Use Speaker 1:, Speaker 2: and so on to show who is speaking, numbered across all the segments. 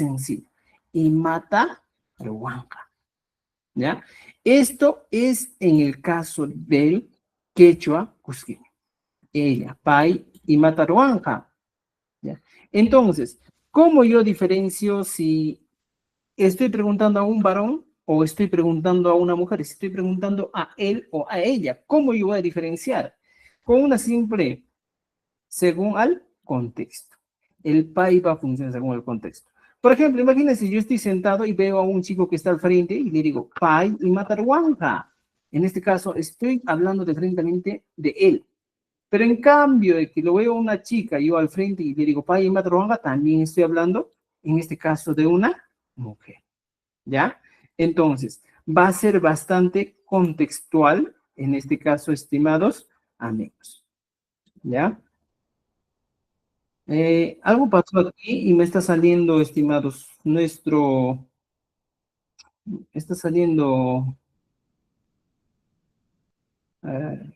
Speaker 1: sencillo. Imata Ruanca. ¿Ya? Esto es en el caso del quechua cusqueño. Ella, pai, Imata Ruanca. ¿Ya? Entonces, ¿cómo yo diferencio si estoy preguntando a un varón o estoy preguntando a una mujer? Si estoy preguntando a él o a ella, ¿cómo yo voy a diferenciar? Con una simple, según al contexto. El pai va a funcionar según el contexto. Por ejemplo, imagínense, yo estoy sentado y veo a un chico que está al frente y le digo, pai y matarhuanja. En este caso, estoy hablando diferentemente de él. Pero en cambio de que lo veo a una chica, yo al frente y le digo, pai y matarhuanja, también estoy hablando, en este caso, de una mujer. ¿Ya? Entonces, va a ser bastante contextual, en este caso, estimados amigos. ¿Ya? Algo pasó aquí y me está saliendo, estimados, está saliendo, eh,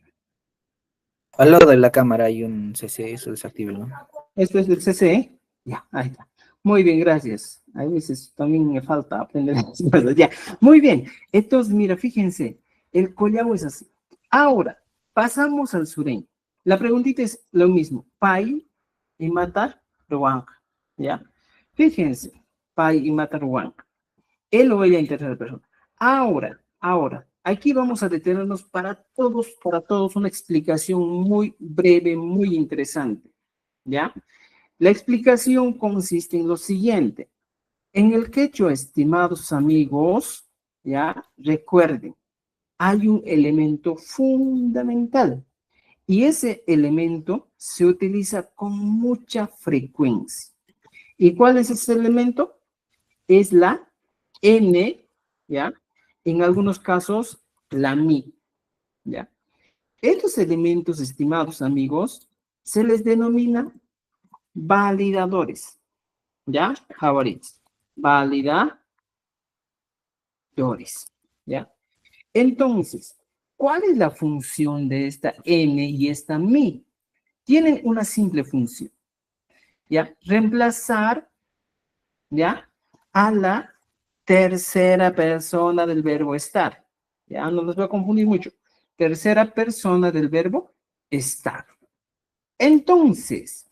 Speaker 2: Al lado de la cámara hay un CC, eso desactívenlo.
Speaker 1: esto es del CCE. Ya, ahí está. Muy bien, gracias. A veces también me falta aprender las cosas. Ya, muy bien. Entonces, mira, fíjense, el collao es así. Ahora, pasamos al sureño. La preguntita es lo mismo. Pai y mata ruanca. ¿Ya? Fíjense, pai y mata ruanca. Él o ella en tercera persona. Ahora, aquí vamos a detenernos para todos, una explicación muy breve, muy interesante, ¿ya? La explicación consiste en lo siguiente. En el quechua, estimados amigos, ¿ya? Recuerden, hay un elemento fundamental y ese elemento se utiliza con mucha frecuencia. ¿Y cuál es ese elemento? Es la N, ¿ya? En algunos casos, la mi, ¿ya? Estos elementos, estimados amigos, se les denomina validadores, ¿ya? Favoritos. Validadores, ¿ya? Entonces, ¿cuál es la función de esta N y esta mi? Tienen una simple función, ¿ya? Reemplazar, ¿ya? A la tercera persona del verbo estar. Ya no los voy a confundir mucho. Tercera persona del verbo estar. Entonces,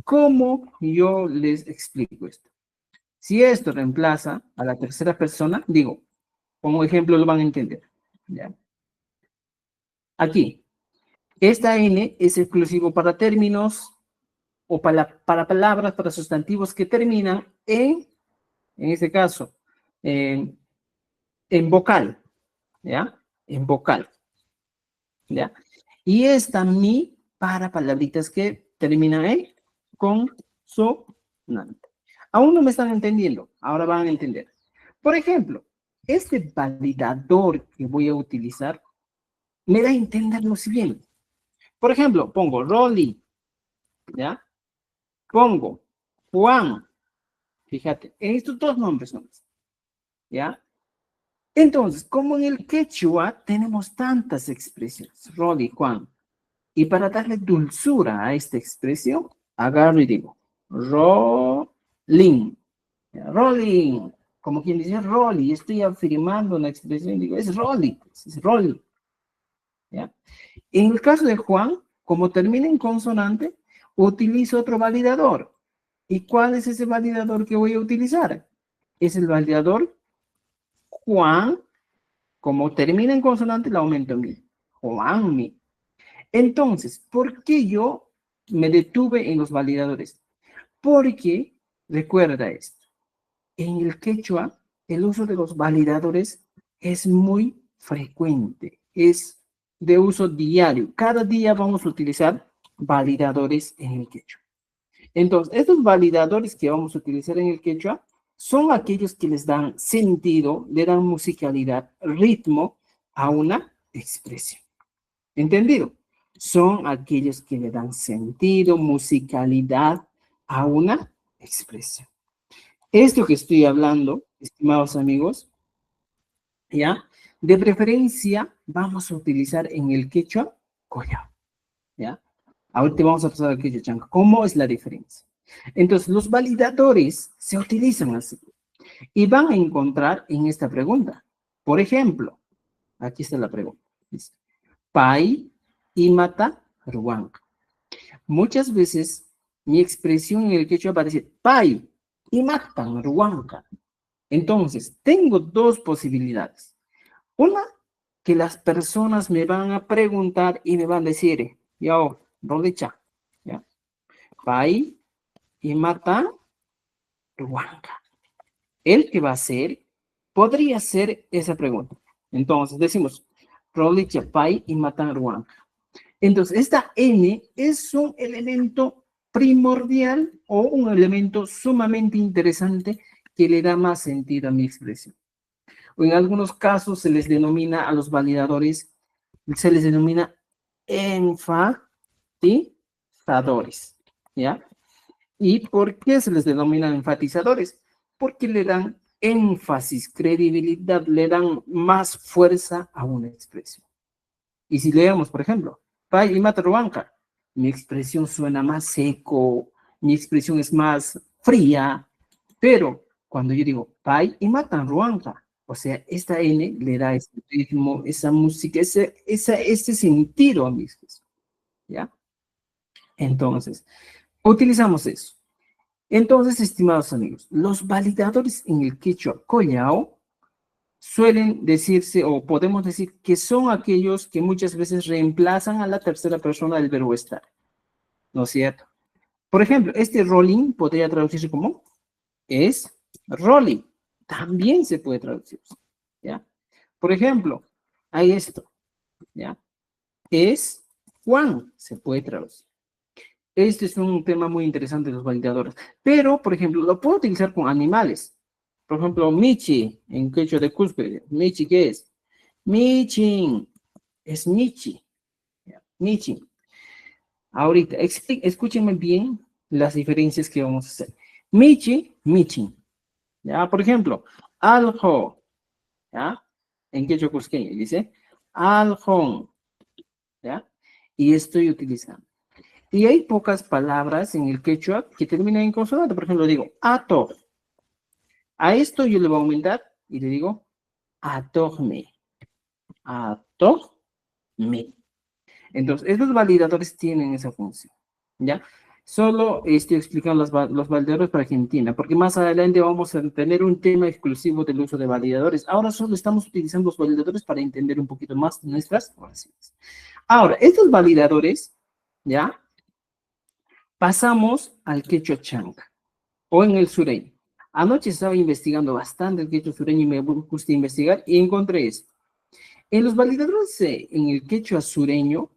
Speaker 1: ¿cómo yo les explico esto? Si esto reemplaza a la tercera persona, digo, como ejemplo lo van a entender. ¿Ya? Aquí, esta N es exclusivo para términos o para palabras, para sustantivos que terminan en este caso, en vocal, ¿ya? En vocal, ¿ya? Y esta mi para palabritas que terminan en consonante. Aún no me están entendiendo, ahora van a entender. Por ejemplo, este validador que voy a utilizar me da a entender lo siguiente. Por ejemplo, pongo Rolly, ¿ya? Pongo Juan, fíjate, en estos dos nombres, ¿ya? Entonces, como en el quechua tenemos tantas expresiones, Rol y Juan, y para darle dulzura a esta expresión, agarro y digo, rolling, rolling, como quien dice rolling, estoy afirmando una expresión, digo, es rolling, es rolling, ¿ya? En el caso de Juan, como termina en consonante, utilizo otro validador. ¿Y cuál es ese validador que voy a utilizar? Es el validador Juan. Como termina en consonante, le aumento mi. Juanmi. Entonces, ¿por qué yo me detuve en los validadores? Porque, recuerda esto, en el quechua, el uso de los validadores es muy frecuente, es de uso diario. Cada día vamos a utilizar validadores en el quechua. Entonces, estos validadores que vamos a utilizar en el quechua son aquellos que les dan sentido, le dan musicalidad, ritmo a una expresión. ¿Entendido? Son aquellos que le dan sentido, musicalidad a una expresión. Esto que estoy hablando, estimados amigos, ¿ya? De preferencia vamos a utilizar en el quechua collao, ¿ya? Ahorita vamos a pasar al quechua chanca. ¿Cómo es la diferencia? Entonces, los validadores se utilizan así y van a encontrar en esta pregunta. Por ejemplo, aquí está la pregunta. Dice, Pai imata ruanca. Muchas veces mi expresión en el quechua va a decir Pai imatan ruanca. Entonces, tengo dos posibilidades. Una, que las personas me van a preguntar y me van a decir, yo, Rolicha, ¿ya? Pai imata ruanca. El que va a hacer podría ser esa pregunta. Entonces, decimos, Rolicha, Pai imatan ruanca. Entonces, esta N es un elemento primordial o un elemento sumamente interesante que le da más sentido a mi expresión. O en algunos casos se les denomina a los validadores, se les denomina enfatizadores, ¿ya? ¿Y por qué se les denomina enfatizadores? Porque le dan énfasis, credibilidad, le dan más fuerza a una expresión. Y si leemos, por ejemplo, Pai y Mataruanca, mi expresión suena más seco, mi expresión es más fría, pero cuando yo digo Pai y Mataruanca, o sea, esta N le da ese ritmo, esa música, ese sentido a mi expresión, ¿ya? Entonces, utilizamos eso. Entonces, estimados amigos, los validadores en el quechua collao suelen decirse o podemos decir que son aquellos que muchas veces reemplazan a la tercera persona del verbo estar, ¿no es cierto? Por ejemplo, este rolling podría traducirse como es rolling. También se puede traducir, ¿ya? Por ejemplo, hay esto, ¿ya? Es Juan, se puede traducir. Este es un tema muy interesante de los validadores. Pero, por ejemplo, lo puedo utilizar con animales. Por ejemplo, Michi, en quechua de Cusco. Michi, ¿qué es? Michin. Es Michi. Michin. Ahorita, escúchenme bien las diferencias que vamos a hacer. Michi, Michin. ¿Ya? Por ejemplo, aljo. ¿Ya? En quechua cusqueño dice aljón. ¿Ya? Y estoy utilizando. Y hay pocas palabras en el quechua que terminan en consonante. Por ejemplo, digo ato. A esto yo le voy a aumentar y le digo atojme. Atojme. Entonces, estos validadores tienen esa función. ¿Ya? Solo estoy explicando los validadores para que entiendan, porque más adelante vamos a tener un tema exclusivo del uso de validadores. Ahora solo estamos utilizando los validadores para entender un poquito más nuestras oraciones. Ahora, estos validadores, ¿ya? Pasamos al quechua chanca o en el sureño. Anoche estaba investigando bastante el quechua sureño y me gusta investigar y encontré esto. En los validadores en el quechua sureño,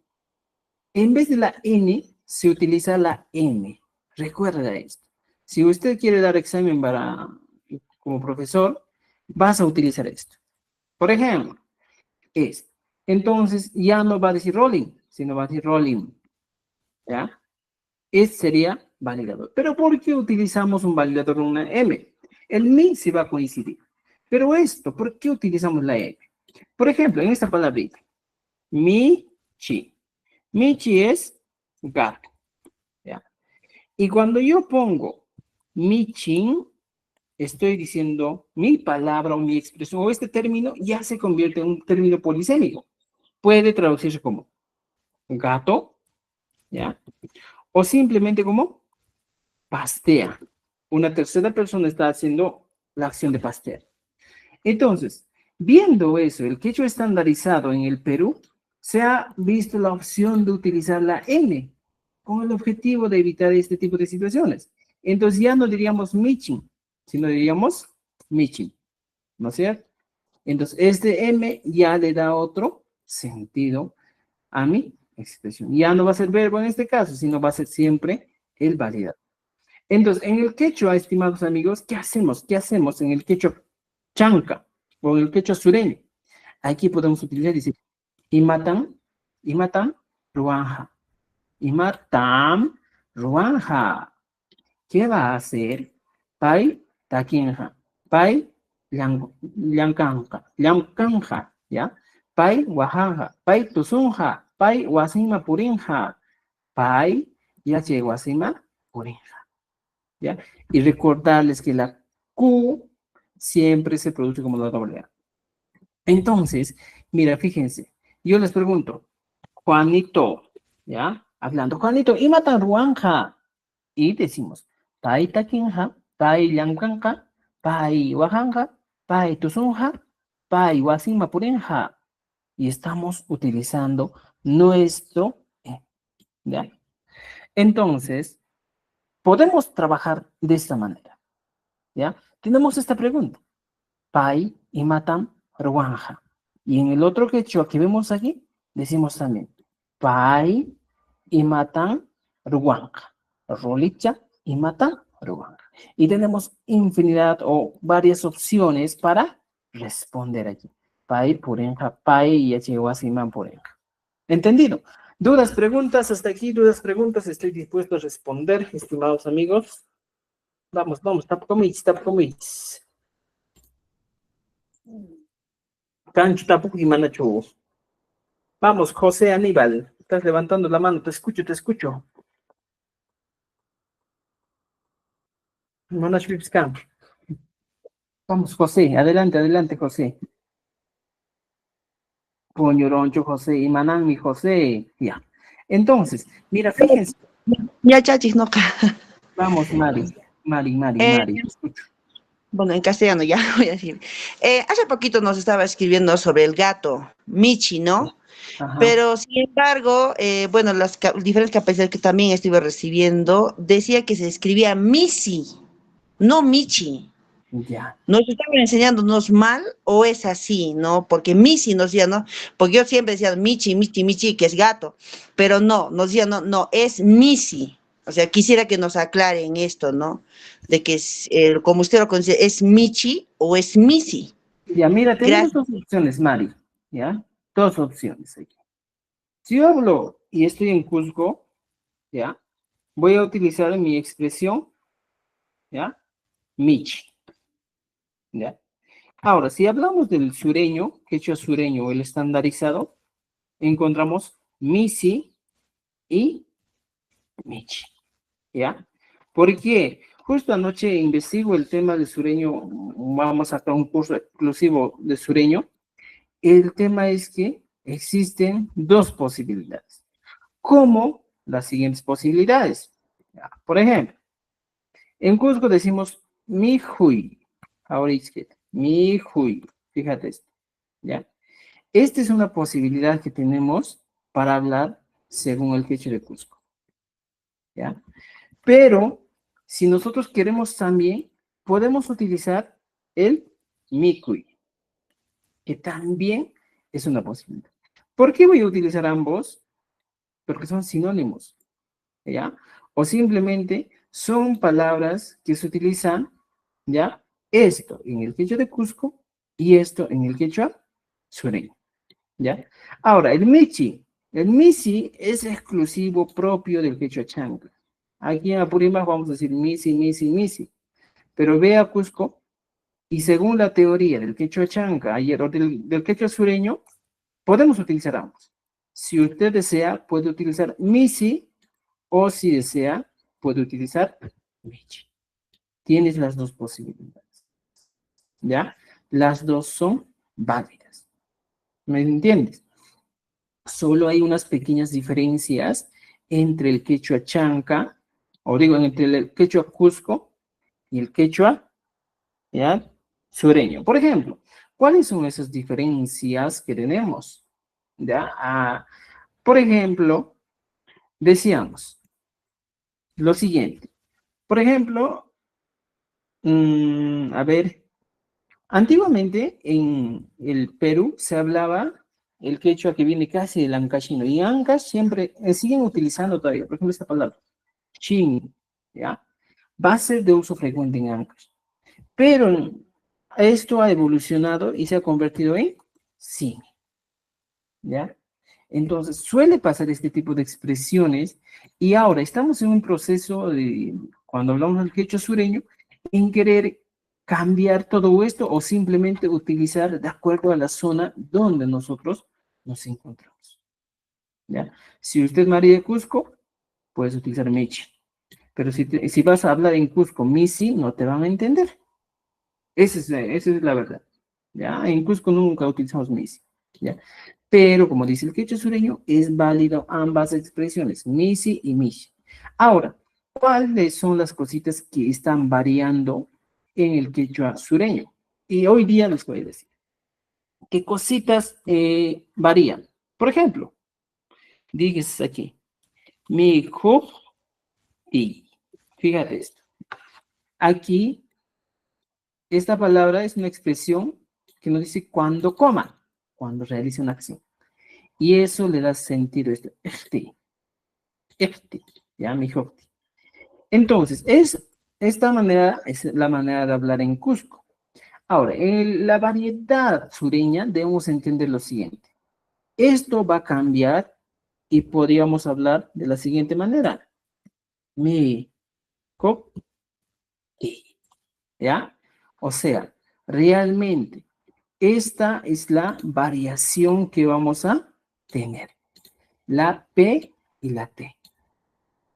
Speaker 1: en vez de la N, se utiliza la M. Recuerda esto. Si usted quiere dar examen como profesor, vas a utilizar esto. Por ejemplo, esto. Entonces, ya no va a decir rolling, sino va a decir rolling. ¿Ya? Este sería validador. Pero ¿por qué utilizamos un validador con una M? El mi se va a coincidir. Pero esto, ¿por qué utilizamos la M? Por ejemplo, en esta palabrita, Michi. Michi es gato. ¿Ya? Y cuando yo pongo Michin, estoy diciendo mi palabra o mi expresión o este término ya se convierte en un término polisémico. Puede traducirse como gato, ¿ya? O simplemente como pastea. Una tercera persona está haciendo la acción de pastear. Entonces, viendo eso, el quechua estandarizado en el Perú, se ha visto la opción de utilizar la N con el objetivo de evitar este tipo de situaciones. Entonces ya no diríamos michin, sino diríamos michin, ¿no es cierto? Entonces este M ya le da otro sentido a mi expresión. Ya no va a ser verbo en este caso, sino va a ser siempre el validador. Entonces, en el quechua, estimados amigos, ¿qué hacemos? ¿Qué hacemos en el quechua chanca o en el quechua sureño? Aquí podemos utilizar y decir, imatan, ruanja. Imatam, ruanja. ¿Qué va a hacer? Pai, taquinja. Pai, llancanja, ¿ya? Pai, guajanja. Pai, tusunja. Pai, guasima purinja. Pai, yache guasima purinja. ¿ya? Y recordarles que la Q siempre se produce como la doble A. Entonces, mira, fíjense, yo les pregunto, Juanito, ¿ya? Hablando, Juanito, ¿y matan ruanja? Y decimos, pai taquinja, pai llancanca, pai huajanja, pai tusunja, pai huasinmapurenja. Y estamos utilizando nuestro, ¿ya? Entonces, podemos trabajar de esta manera, ¿ya? Tenemos esta pregunta, pai y matan ruanja. Y en el otro quechua que vemos aquí, decimos también, pai y matan ruanja. Rolicha y matan ruanja. Y tenemos infinidad o varias opciones para responder aquí. Pai, purenja, pai y achihuasiman purenja. ¿Entendido? ¿Dudas, preguntas? Hasta aquí, dudas, preguntas. Estoy dispuesto a responder, estimados amigos. Vamos, vamos, tap comics, tap comics. Cancho, tapu y manachu. Vamos, José Aníbal. Estás levantando la mano, te escucho, te escucho. Manachu Ipscam. Vamos, José, adelante, adelante, José. Poñoroncho, José, y Manán, José. Ya. Entonces, mira, fíjense.
Speaker 3: Ya, chachis, no.
Speaker 1: Vamos, Mari, Mari, Mari,
Speaker 3: Eh,
Speaker 1: Mari. Te escucho.
Speaker 3: bueno, en castellano ya voy a decir. Hace poquito nos estaba escribiendo sobre el gato, Michi, ¿no?
Speaker 1: Ajá,
Speaker 3: Pero sin embargo, bueno, las diferentes capacidades que también estuve recibiendo, decía que se escribía Missy, no Michi.
Speaker 1: ya.
Speaker 3: ¿Nos estaban enseñándonos mal o es así, no? Porque Missy nos decía, ¿no? Porque yo siempre decía Michi, Michi, Michi, que es gato, pero no, nos decía, no, no, es Missy. O sea, quisiera que nos aclaren esto, ¿no? De que es, como usted lo conoce, ¿es Michi o es Missy?
Speaker 1: Ya, mira, tenemos
Speaker 3: Gracias.
Speaker 1: dos opciones, Mari. ¿Ya? Dos opciones aquí. Si yo hablo y estoy en Cusco, ¿ya? Voy a utilizar mi expresión, ¿ya? Michi, ¿ya? Ahora, si hablamos del sureño, quechua sureño o el estandarizado, encontramos Misi y Michi, ¿ya? Porque justo anoche investigo el tema de sureño, vamos a sacar un curso exclusivo de sureño. El tema es que existen dos posibilidades. ¿Cómo? Las siguientes posibilidades. ¿Ya? Por ejemplo, en Cusco decimos mi hui. Ahora izquierda. Mi hui. Fíjate esto. ¿Ya? Esta es una posibilidad que tenemos para hablar según el quechua de Cusco. ¿Ya? Pero si nosotros queremos también, podemos utilizar el mikui, que también es una posibilidad. ¿Por qué voy a utilizar ambos? Porque son sinónimos, ¿ya? O simplemente son palabras que se utilizan, ¿ya? Esto en el quechua de Cusco y esto en el quechua sureño, ¿ya? Ahora, el michi, el misi es exclusivo propio del quechua chancla. Aquí en Apurímac vamos a decir misi, misi, misi. Pero ve a Cusco y según la teoría del quechua chanca ayer, o del quechua sureño, podemos utilizar ambos. Si usted desea, puede utilizar misi o si desea, puede utilizar michi. Tienes las dos posibilidades. ¿Ya? Las dos son válidas. ¿Me entiendes? Solo hay unas pequeñas diferencias entre el quechua chanca, o digo, entre el quechua cusco y el quechua, ¿ya? Sureño. Por ejemplo, ¿cuáles son esas diferencias que tenemos? ¿Ya? Por ejemplo, decíamos lo siguiente. Por ejemplo, a ver, antiguamente en el Perú se hablaba el quechua que viene casi del ancashino, y Ancash siempre siguen utilizando todavía, por ejemplo, esta palabra, chin, ¿ya? Va a ser de uso frecuente en Ancash. Pero esto ha evolucionado y se ha convertido en sí, ¿ya? Entonces, suele pasar este tipo de expresiones y ahora estamos en un proceso de, cuando hablamos del quechua sureño, en querer cambiar todo esto o simplemente utilizar de acuerdo a la zona donde nosotros nos encontramos, ¿ya? Si usted es María de Cusco, puedes utilizar Mechi. Pero si vas a hablar en Cusco, Misi, no te van a entender. Esa es la verdad. ¿Ya? En Cusco nunca utilizamos Misi. ¿Ya? Pero, como dice el quechua sureño, es válido ambas expresiones, Misi y Mishi. Ahora, ¿cuáles son las cositas que están variando en el quechua sureño? Y hoy día les voy a decir qué cositas varían. Por ejemplo, dígase aquí, mi y fíjate esto. Aquí, esta palabra es una expresión que nos dice cuando coma, cuando realice una acción. Y eso le da sentido a esto. Ya, mi hojti. Entonces, esta manera es la manera de hablar en Cusco. Ahora, en la variedad sureña debemos entender lo siguiente. Esto va a cambiar y podríamos hablar de la siguiente manera. Mi hojti. ¿Ya? O sea, realmente, esta es la variación que vamos a tener. La P y la T.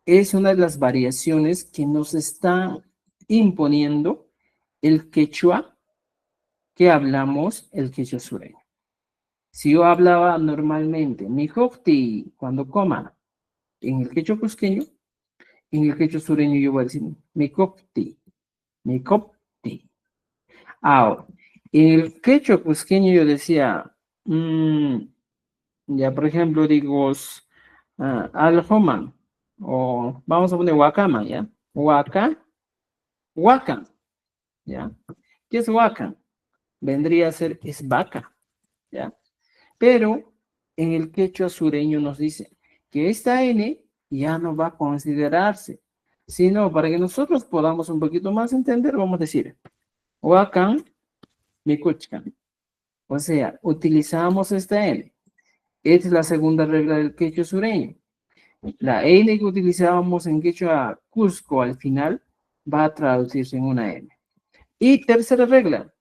Speaker 1: Es una de las variaciones que nos está imponiendo el quechua que hablamos, el quechua sureño. Si yo hablaba normalmente, mi hojti, cuando coma, en el quechua cusqueño, en el quechua sureño yo voy a decir, mi hojti, mi copti. Ahora, en el quechua cusqueño yo decía, ya por ejemplo digo, aljoman, o vamos a poner huacama, ¿ya? Huacan, ¿ya? ¿Qué es huacan? Vendría a ser, es vaca, ¿ya? Pero en el quechua sureño nos dice que esta N ya no va a considerarse, sino para que nosotros podamos un poquito más entender, vamos a decir, huacan, micuchcan. O sea, utilizamos esta N. Esta es la segunda regla del quechua sureño. La N que utilizábamos en quechua Cusco al final va a traducirse en una N. Y tercera regla,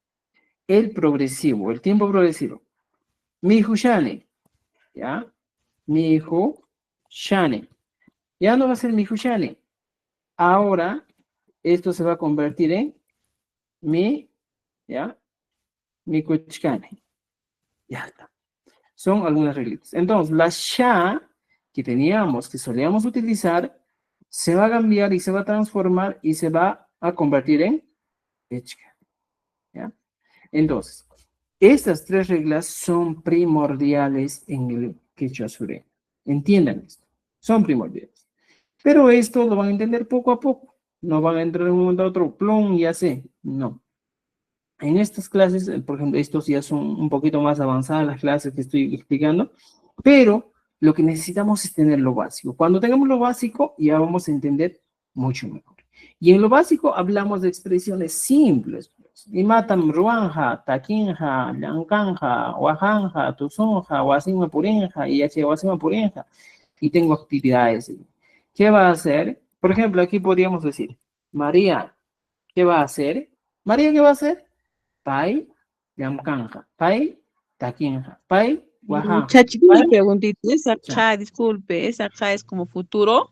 Speaker 1: el progresivo, el tiempo progresivo. Mi shane, ¿ya? Mi shane. Ya no va a ser mi shane. Ahora, esto se va a convertir en mi, ¿ya? Mi kuchkane. Ya está. Son algunas reglitas. Entonces, la sha que teníamos, que solíamos utilizar, se va a cambiar y se va a transformar y se va a convertir en echka. ¿Ya? Entonces, estas tres reglas son primordiales en el quechua sureño. Entiendan esto. Son primordiales. Pero esto lo van a entender poco a poco. No van a entrar de un momento a otro, plum, ya sé. No. En estas clases, por ejemplo, estos ya son un poquito más avanzadas las clases que estoy explicando, pero lo que necesitamos es tener lo básico. Cuando tengamos lo básico, ya vamos a entender mucho mejor. Y en lo básico hablamos de expresiones simples. Y matam ruanja, taquinja, llancanja, huajanja, tuzonja, huasima purinja, y h huasima purinja. Y tengo actividades. ¿Qué va a hacer? Por ejemplo, aquí podríamos decir, María, ¿qué va a hacer? María, ¿qué va a hacer? Pai, llancanja. Pai, taquinja. Pai, huajanja.
Speaker 4: Chachi, una
Speaker 1: Pai,
Speaker 4: preguntita. Esa
Speaker 1: cha.
Speaker 4: ja, disculpe, esa ja es como futuro.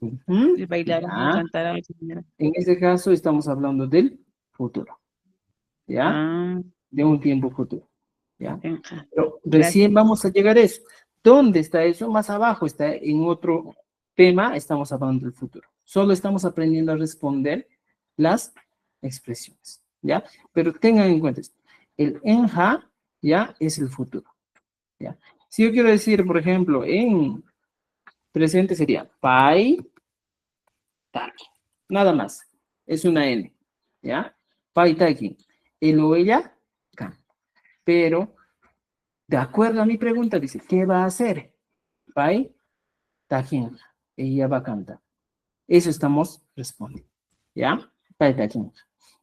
Speaker 1: Ujú,
Speaker 4: De bailarán,
Speaker 1: ya.
Speaker 4: cantarán, etcétera.
Speaker 1: En este caso estamos hablando del futuro, ¿ya?
Speaker 4: Ah,
Speaker 1: De un tiempo futuro, ¿ya?
Speaker 4: ja.
Speaker 1: Pero
Speaker 4: Gracias.
Speaker 1: recién vamos a llegar a eso. ¿Dónde está eso? Más abajo está en otro tema, estamos hablando del futuro. Solo estamos aprendiendo a responder las expresiones, ¿ya? Pero tengan en cuenta esto. El enja, ¿ya? Es el futuro, ¿ya? Si yo quiero decir, por ejemplo, en presente sería pai, taki. Nada más. Es una N, ¿ya? Pai, taki. El o ella, can. Pero, de acuerdo a mi pregunta, dice, ¿qué va a hacer? Pai, takin. Ella va a cantar. Eso estamos respondiendo, ¿ya? Pai, takin.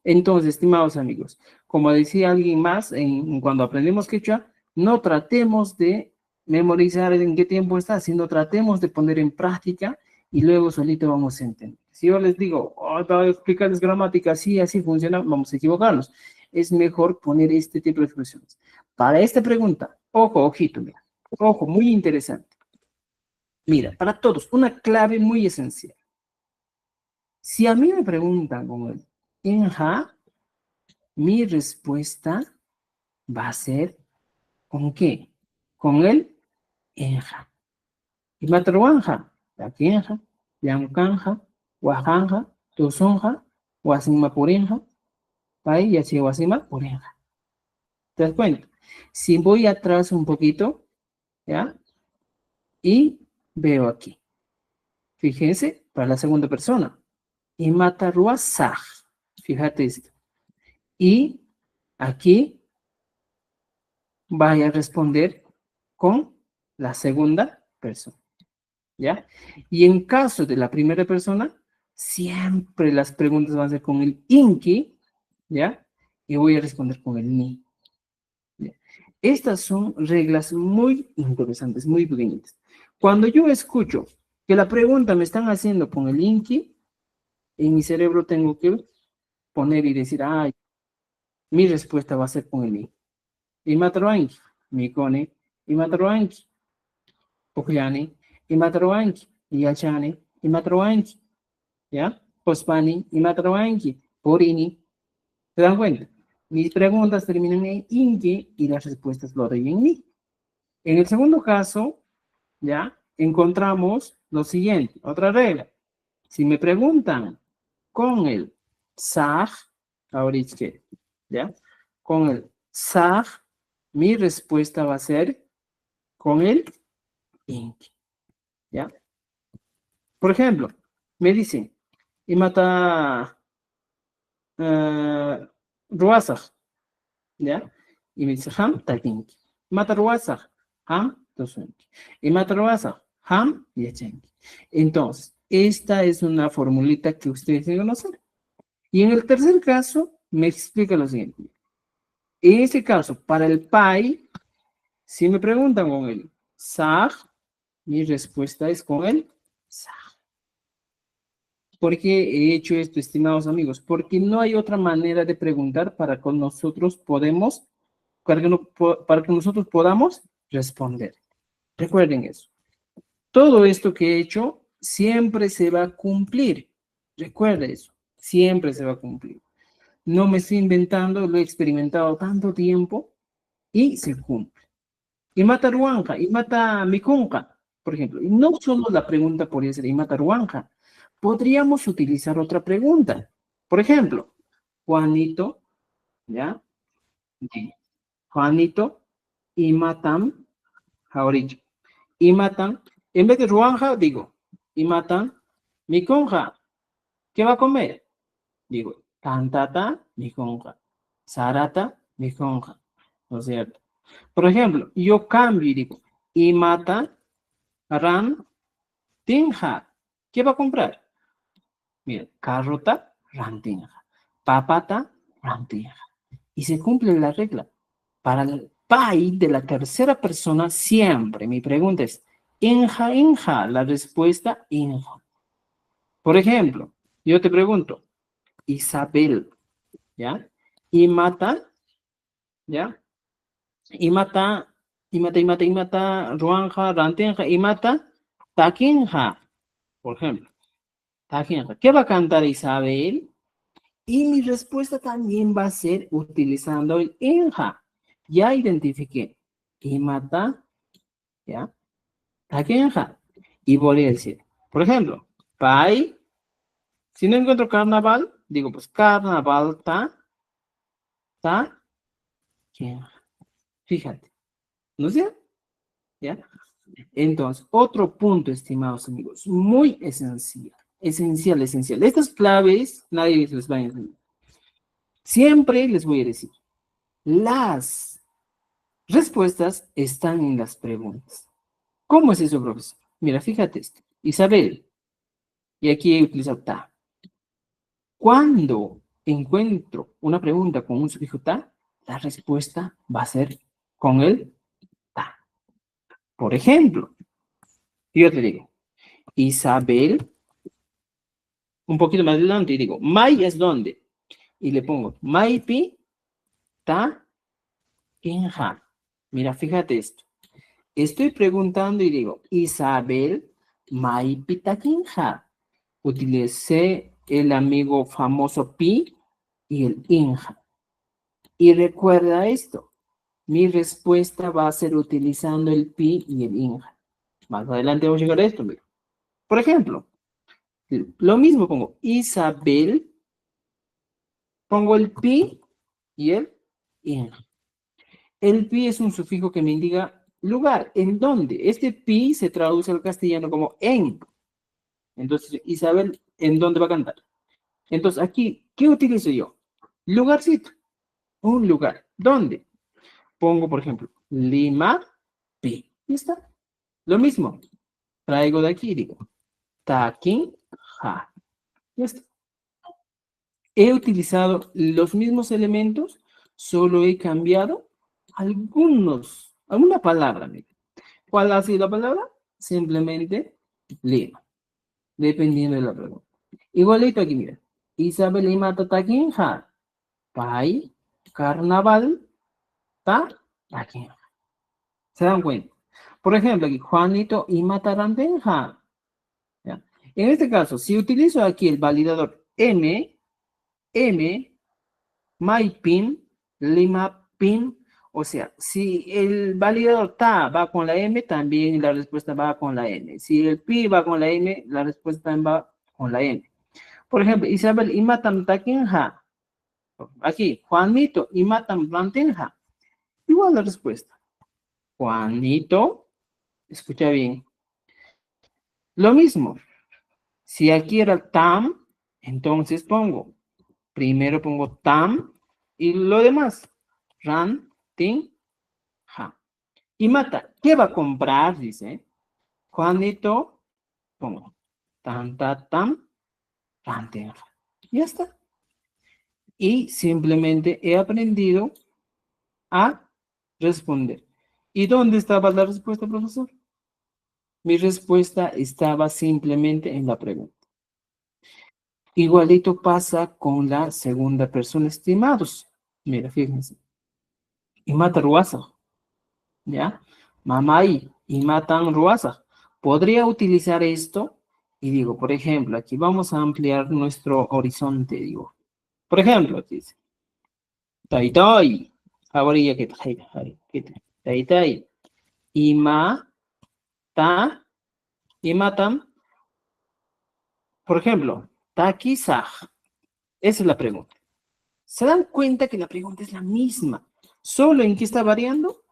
Speaker 1: Entonces, estimados amigos, como decía alguien más, cuando aprendemos quechua, no tratemos de memorizar en qué tiempo está, sino tratemos de poner en práctica y luego solito vamos a entender. Si yo les digo, oh, voy a explicarles gramática, así, así funciona, vamos a equivocarnos. Es mejor poner este tipo de expresiones. Para esta pregunta, ojo, ojito, mira, ojo, muy interesante. Mira, para todos, una clave muy esencial. Si a mí me preguntan con el inja, mi respuesta va a ser ¿con qué? Con el inja. Y matruanja, taquinja, llancanja, guajanja, tuzunja, guasima purinja, ahí y así guasima purinja. ¿Te das cuenta? Si voy atrás un poquito, ¿ya? Y veo aquí. Fíjense, para la segunda persona. Y matarua saj. Fíjate esto. Y aquí vaya a responder con la segunda persona. ¿Ya? Y en caso de la primera persona, siempre las preguntas van a ser con el inki, ¿ya? Y voy a responder con el ni. ¿Ya? Estas son reglas muy interesantes, muy bonitas. Cuando yo escucho que la pregunta me están haciendo con el inki, en mi cerebro tengo que poner y decir, ay, mi respuesta va a ser con el ni. Y matroanki, mi cone, y matroanki, Pukliani, y matroanki, y achane, y matroanki. ¿Ya? Pospani y Matrawanki, Porini. ¿Se dan cuenta? Mis preguntas terminan en inki y las respuestas lo doy en ni. En el segundo caso, ¿ya? Encontramos lo siguiente, otra regla. Si me preguntan con el saj, ahorita que, ¿ya? Con el saj, mi respuesta va a ser con el inki, ¿ya? Por ejemplo, me dicen, y mata ruasaj, ¿ya? Y me dice ham tatinki. Mata ruasaj, ham tosunki. Y mata ruasaj, ham yachenki. Entonces, esta es una formulita que ustedes deben conocer. Y en el tercer caso, me explica lo siguiente. En este caso, para el pai, si me preguntan con el saj, mi respuesta es con el saj. ¿Por qué he hecho esto, estimados amigos? Porque no hay otra manera de preguntar para que nosotros nosotros podamos responder. Recuerden eso. Todo esto que he hecho siempre se va a cumplir. Recuerda eso. Siempre se va a cumplir. No me estoy inventando, lo he experimentado tanto tiempo y se cumple. Y mata ruanja, y mata mikunja, por ejemplo. Y no solo la pregunta podría ser y mata ruanja. Podríamos utilizar otra pregunta. Por ejemplo, Juanito, ¿ya? Juanito, y matan, ahorita. Y matan, en vez de ruanja, digo, y matan, mi conja, ¿qué va a comer? Digo, cantata, mi conja, sarata, mi conja, ¿no es cierto? Por ejemplo, yo cambio y digo, y mata, ran, tinja, ¿qué va a comprar? Mira, carrota, rantinja, papata, rantinja. Y se cumple la regla. Para el pai de la tercera persona, siempre mi pregunta es, inja, inja, la respuesta, inja. Por ejemplo, yo te pregunto, Isabel, ¿ya? Y mata, ¿ya? Y mata, ruanja, rantinja, y mata, taquinja, por ejemplo, taquinja. ¿Qué va a cantar Isabel? Y mi respuesta también va a ser utilizando el inja. Ya identifiqué. Y mata, ¿ya? Taquinja. Y voy a decir, por ejemplo, pai, si no encuentro carnaval, digo, pues carnaval quinja. Fíjate, ¿no es cierto? ¿Ya? Entonces, otro punto, estimados amigos, muy esencial, esencial. Estas claves nadie les va a enseñar. Siempre les voy a decir, las respuestas están en las preguntas. ¿Cómo es eso, profesor? Mira, fíjate esto. Isabel, y aquí he utilizado ta. Cuando encuentro una pregunta con un sufijo ta, la respuesta va a ser con el ta. Por ejemplo, yo te digo, Isabel, un poquito más adelante, y digo, May es dónde. Y le pongo, Maypi, ta, inja. Mira, fíjate esto. Estoy preguntando y digo, Isabel, Maypi, ta, inja. Utilicé el amigo famoso pi y el inja. Y recuerda esto, mi respuesta va a ser utilizando el pi y el inja. Más adelante vamos a llegar a esto. Mira. Por ejemplo, lo mismo pongo Isabel, pongo el pi y el inja. El pi es un sufijo que me indica lugar, en dónde. Este pi se traduce al castellano como en. Entonces, Isabel, ¿en dónde va a cantar? Entonces, aquí, ¿qué utilizo yo? Lugarcito. Un lugar. ¿Dónde? Pongo, por ejemplo, Lima, pi. ¿Y está? Lo mismo. Traigo de aquí, digo, Taquín, ja. Ya está. He utilizado los mismos elementos, solo he cambiado alguna palabra. Mira. ¿Cuál ha sido la palabra? Simplemente Lima, dependiendo de la pregunta. Igualito aquí, mira. Isabel Lima Tataquín, ja. Pai, carnaval, ta, taquín. ¿Se dan cuenta? Por ejemplo, aquí, Juanito y Matarantenja. ¿Ya? En este caso, si utilizo aquí el validador M, MyPin, LimaPin, o sea, si el validador ta va con la M, también la respuesta va con la M. Si el pi va con la M, la respuesta también va con la M. Por ejemplo, Isabel y Matam Taquinja. Aquí, Juanito y Matam Plantenja. Igual la respuesta. Juanito, escucha bien. Lo mismo. Si aquí era tam, entonces primero pongo tam y lo demás. Ran, tin, ja. Y mata, ¿qué va a comprar? Dice. Juanito, pongo tan, ta, tam, ran, tin, ja. Ya está. Y simplemente he aprendido a responder. ¿Y dónde estaba la respuesta, profesor? Mi respuesta estaba simplemente en la pregunta. Igualito pasa con la segunda persona, estimados. Mira, fíjense. Y mata ruasa, ¿ya? Mamá y matan ruasa. Podría utilizar esto y digo, por ejemplo, aquí vamos a ampliar nuestro horizonte, digo. Por ejemplo, aquí dice, taitai, ahora que taitai, y y matan, por ejemplo, taquizaj. Esa es la pregunta. ¿Se dan cuenta que la pregunta es la misma? ¿Solo en qué está variando?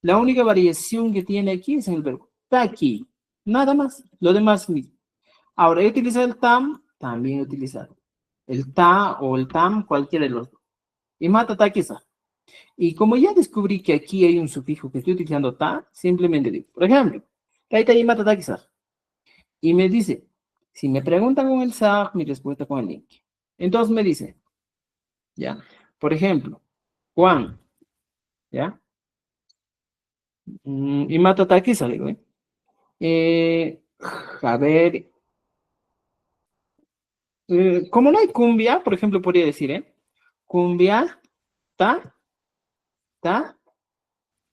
Speaker 1: La única variación que tiene aquí es en el verbo. Taqui. Nada más. Lo demás mismo. Ahora, he utilizado el tam, también he utilizado el ta o el tam, cualquiera de los dos. Y mata taquiza. Y como ya descubrí que aquí hay un sufijo que estoy utilizando ta, simplemente digo, por ejemplo, taita y mata taquiza. Y me dice, si me preguntan con el sa, mi respuesta con el link. Entonces me dice, ¿ya? Por ejemplo, Juan, ¿ya? Y mata taquiza, digo, ¿eh? A ver, como no hay cumbia, por ejemplo, podría decir, cumbia, ta,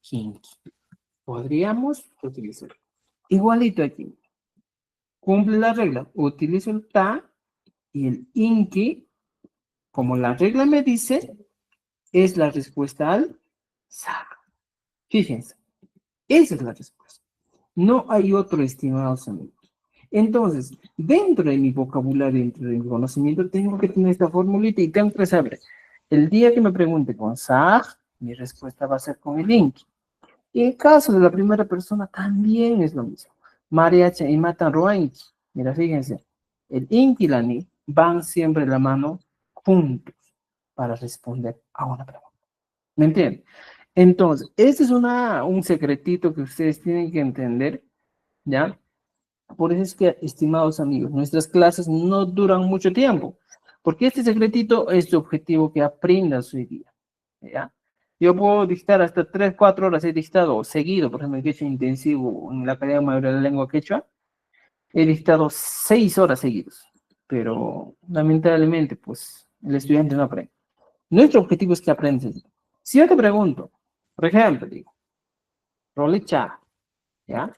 Speaker 1: kinky. Podríamos utilizar. Igualito aquí. Cumple la regla. Utilizo el ta y el inki. Como la regla me dice, es la respuesta al sa. Fíjense. Esa es la respuesta. No hay otro, estimados amigos. Entonces, dentro de mi vocabulario, dentro de mi conocimiento, tengo que tener esta formulita y tengo que saber. El día que me pregunte con SAG, mi respuesta va a ser con el link. Y en caso de la primera persona, también es lo mismo. Mariachi y Matan Roenki. Mira, fíjense. El ink y la ni van siempre de la mano juntos para responder a una pregunta. ¿Me entienden? Entonces, este es un secretito que ustedes tienen que entender, ¿ya? Por eso es que, estimados amigos, nuestras clases no duran mucho tiempo, porque este secretito es de objetivo que aprendas hoy día, ¿ya? Yo puedo dictar hasta 3, 4 horas, he dictado seguido, por ejemplo, en quechua intensivo, en la Academia Mayor de la Lengua Quechua, he dictado 6 horas seguidos, pero lamentablemente, pues, el estudiante no aprende. Nuestro objetivo es que aprendas. Si yo te pregunto, por ejemplo, digo, Rolicha, ¿ya?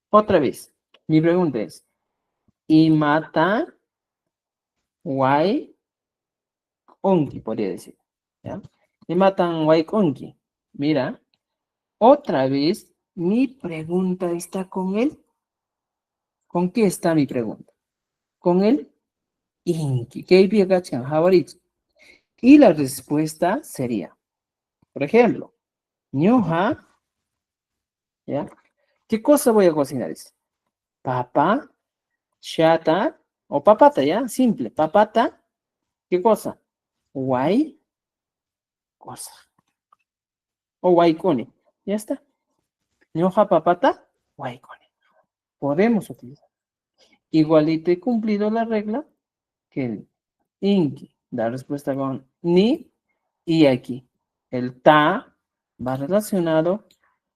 Speaker 1: Otra vez, mi pregunta es, ¿y mata Wai onki, podría decir. ¿Ya? Me matan wai onki. Mira, otra vez mi pregunta está con él. ¿Con qué está mi pregunta? Con el inki. ¿Qué implica Javarich? Y la respuesta sería, por ejemplo, ñoja, ¿ya? ¿Qué cosa voy a cocinar? Papa, chata o papata, ¿ya? Simple. Papata, ¿qué cosa? Guay, cosa. O guaycone. Ya está. Ñoja, papata, guaycone. Podemos utilizar. Igualito he cumplido la regla que el inki da respuesta con ni y aquí. El ta va relacionado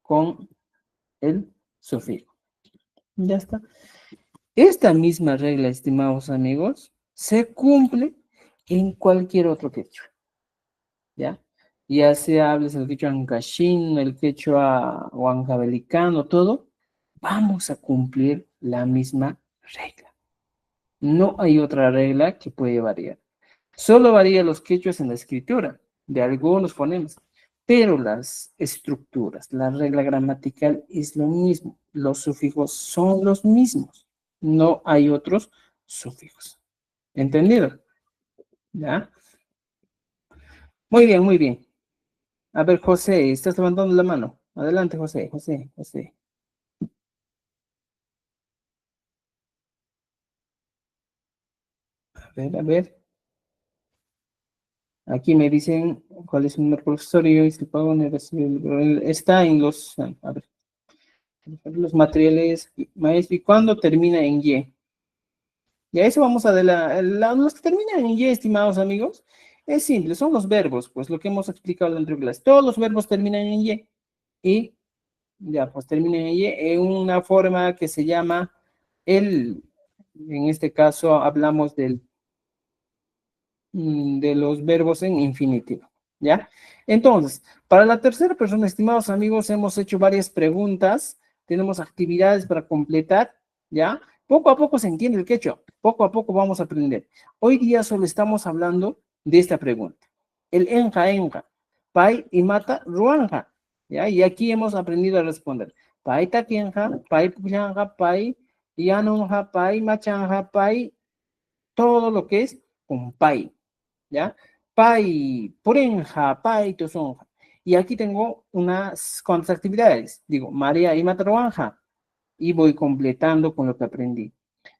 Speaker 1: con el sufijo. Ya está. Esta misma regla, estimados amigos, se cumple en cualquier otro quechua, ¿ya? Ya sea hables el quechua ancashino, el quechua huancabelicano, todo, vamos a cumplir la misma regla. No hay otra regla que puede variar. Solo varía los quechuas en la escritura de algunos fonemas, pero las estructuras, la regla gramatical es lo mismo. Los sufijos son los mismos. No hay otros sufijos. ¿Entendido? ¿Ya? Muy bien, muy bien. A ver, José, estás levantando la mano. Adelante, José, José, José. A ver, a ver. Aquí me dicen cuál es el número profesorio y si pago está en los, a ver, los materiales, maestro, ¿y cuándo termina en Y? Y a eso vamos a de los que terminan en Y, estimados amigos, es simple, son los verbos, pues lo que hemos explicado en la anterior clase. Todos los verbos terminan en Y. Y ya, pues terminan en Y en una forma que se llama en este caso hablamos de los verbos en infinitivo, ¿ya? Entonces, para la tercera persona, estimados amigos, hemos hecho varias preguntas, tenemos actividades para completar, ¿ya? Poco a poco se entiende el quechua, poco a poco vamos a aprender. Hoy día solo estamos hablando de esta pregunta. El enja, pai y mata ruanja, ¿ya? Y aquí hemos aprendido a responder. Pai takienja, pai puyanja, pai yanunja, pai machanja, pai, todo lo que es un pai. ¿Ya? Pai, purenja, pai, tosonja. Y aquí tengo unas cuantas actividades. Digo, María y Matarwanja. Y voy completando con lo que aprendí.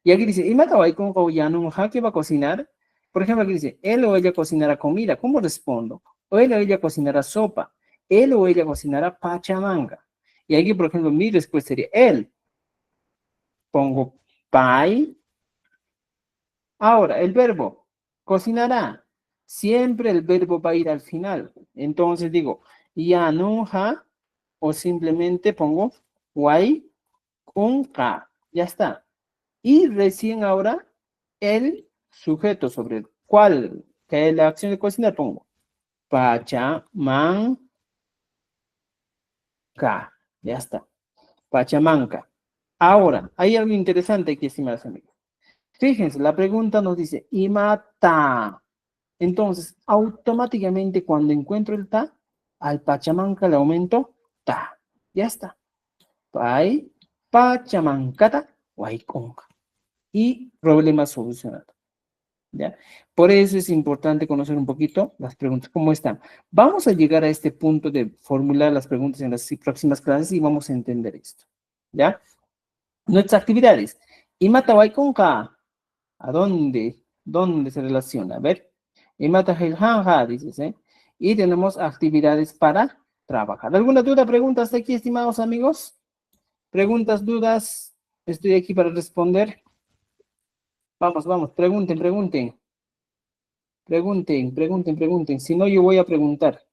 Speaker 1: Y aquí dice, ¿y Matawai con Kauyanunja qué va a cocinar? Por ejemplo, aquí dice, él o ella cocinará comida. ¿Cómo respondo? O él o ella cocinará sopa. Él o ella cocinará pachamanga. Y aquí, por ejemplo, mi respuesta sería, él. Pongo pai. Ahora, el verbo, cocinará. Siempre el verbo va a ir al final. Entonces digo, yanunja, o simplemente pongo guay con ka. Ya está. Y recién ahora el sujeto sobre el cual que es la acción de cocinar pongo pachamanca. Ya está. Pachamanca. Ahora, hay algo interesante aquí, estimados amigos. Fíjense, la pregunta nos dice, y mata. Entonces, automáticamente cuando encuentro el ta, al pachamanca le aumento ta. Ya está. Pai, pachamancata, guayconca. Y problema solucionado. ¿Ya? Por eso es importante conocer un poquito las preguntas, cómo están. Vamos a llegar a este punto de formular las preguntas en las próximas clases y vamos a entender esto. ¿Ya? Nuestras actividades. Y mata guayconca. ¿A dónde? ¿Dónde se relaciona? A ver. Y mata janja, dices, ¿eh? Y tenemos actividades para trabajar. ¿Alguna duda, pregunta hasta aquí, estimados amigos? ¿Preguntas, dudas? Estoy aquí para responder. Vamos, vamos, pregunten, pregunten. Pregunten, pregunten, pregunten. Si no, yo voy a preguntar.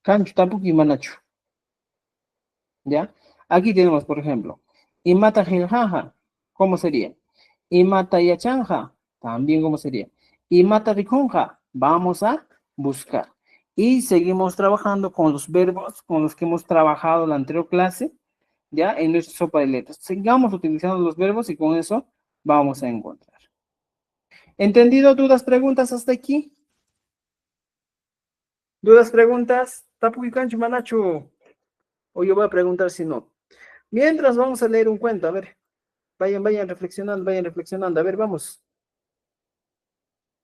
Speaker 1: Cancho, tampoco y manacho. ¿Ya? Aquí tenemos, por ejemplo, y mata janja. ¿Cómo sería? Y mata yachanja. También, ¿cómo sería? Y mata riconja. Vamos a buscar. Y seguimos trabajando con los verbos con los que hemos trabajado la anterior clase, ya en nuestra sopa de letras. Sigamos utilizando los verbos y con eso vamos a encontrar. ¿Entendido? ¿Dudas, preguntas hasta aquí? ¿Dudas, preguntas? Tapu y cancho, manacho. O yo voy a preguntar si no. Mientras vamos a leer un cuento, a ver. Vayan reflexionando, vayan reflexionando. A ver, vamos.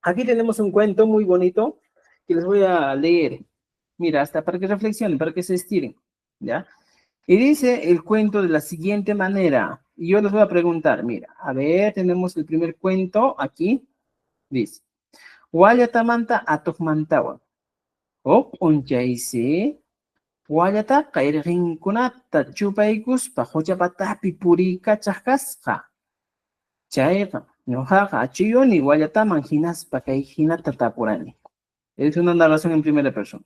Speaker 1: Aquí tenemos un cuento muy bonito que les voy a leer. Mira, hasta para que reflexionen, para que se estiren, ¿ya? Y dice el cuento de la siguiente manera. Y yo les voy a preguntar, mira, a ver, tenemos el primer cuento aquí. Dice, Wayatamanta atukmantawan. Ok, unchaisi. Wayata kairqinkunata chupaykuspa huchapatapi purikachaqkasqa. Chayqa, ñuqaqa achiyuni wallataman hinaspa kay hinata tapurani. Es una narración en primera persona.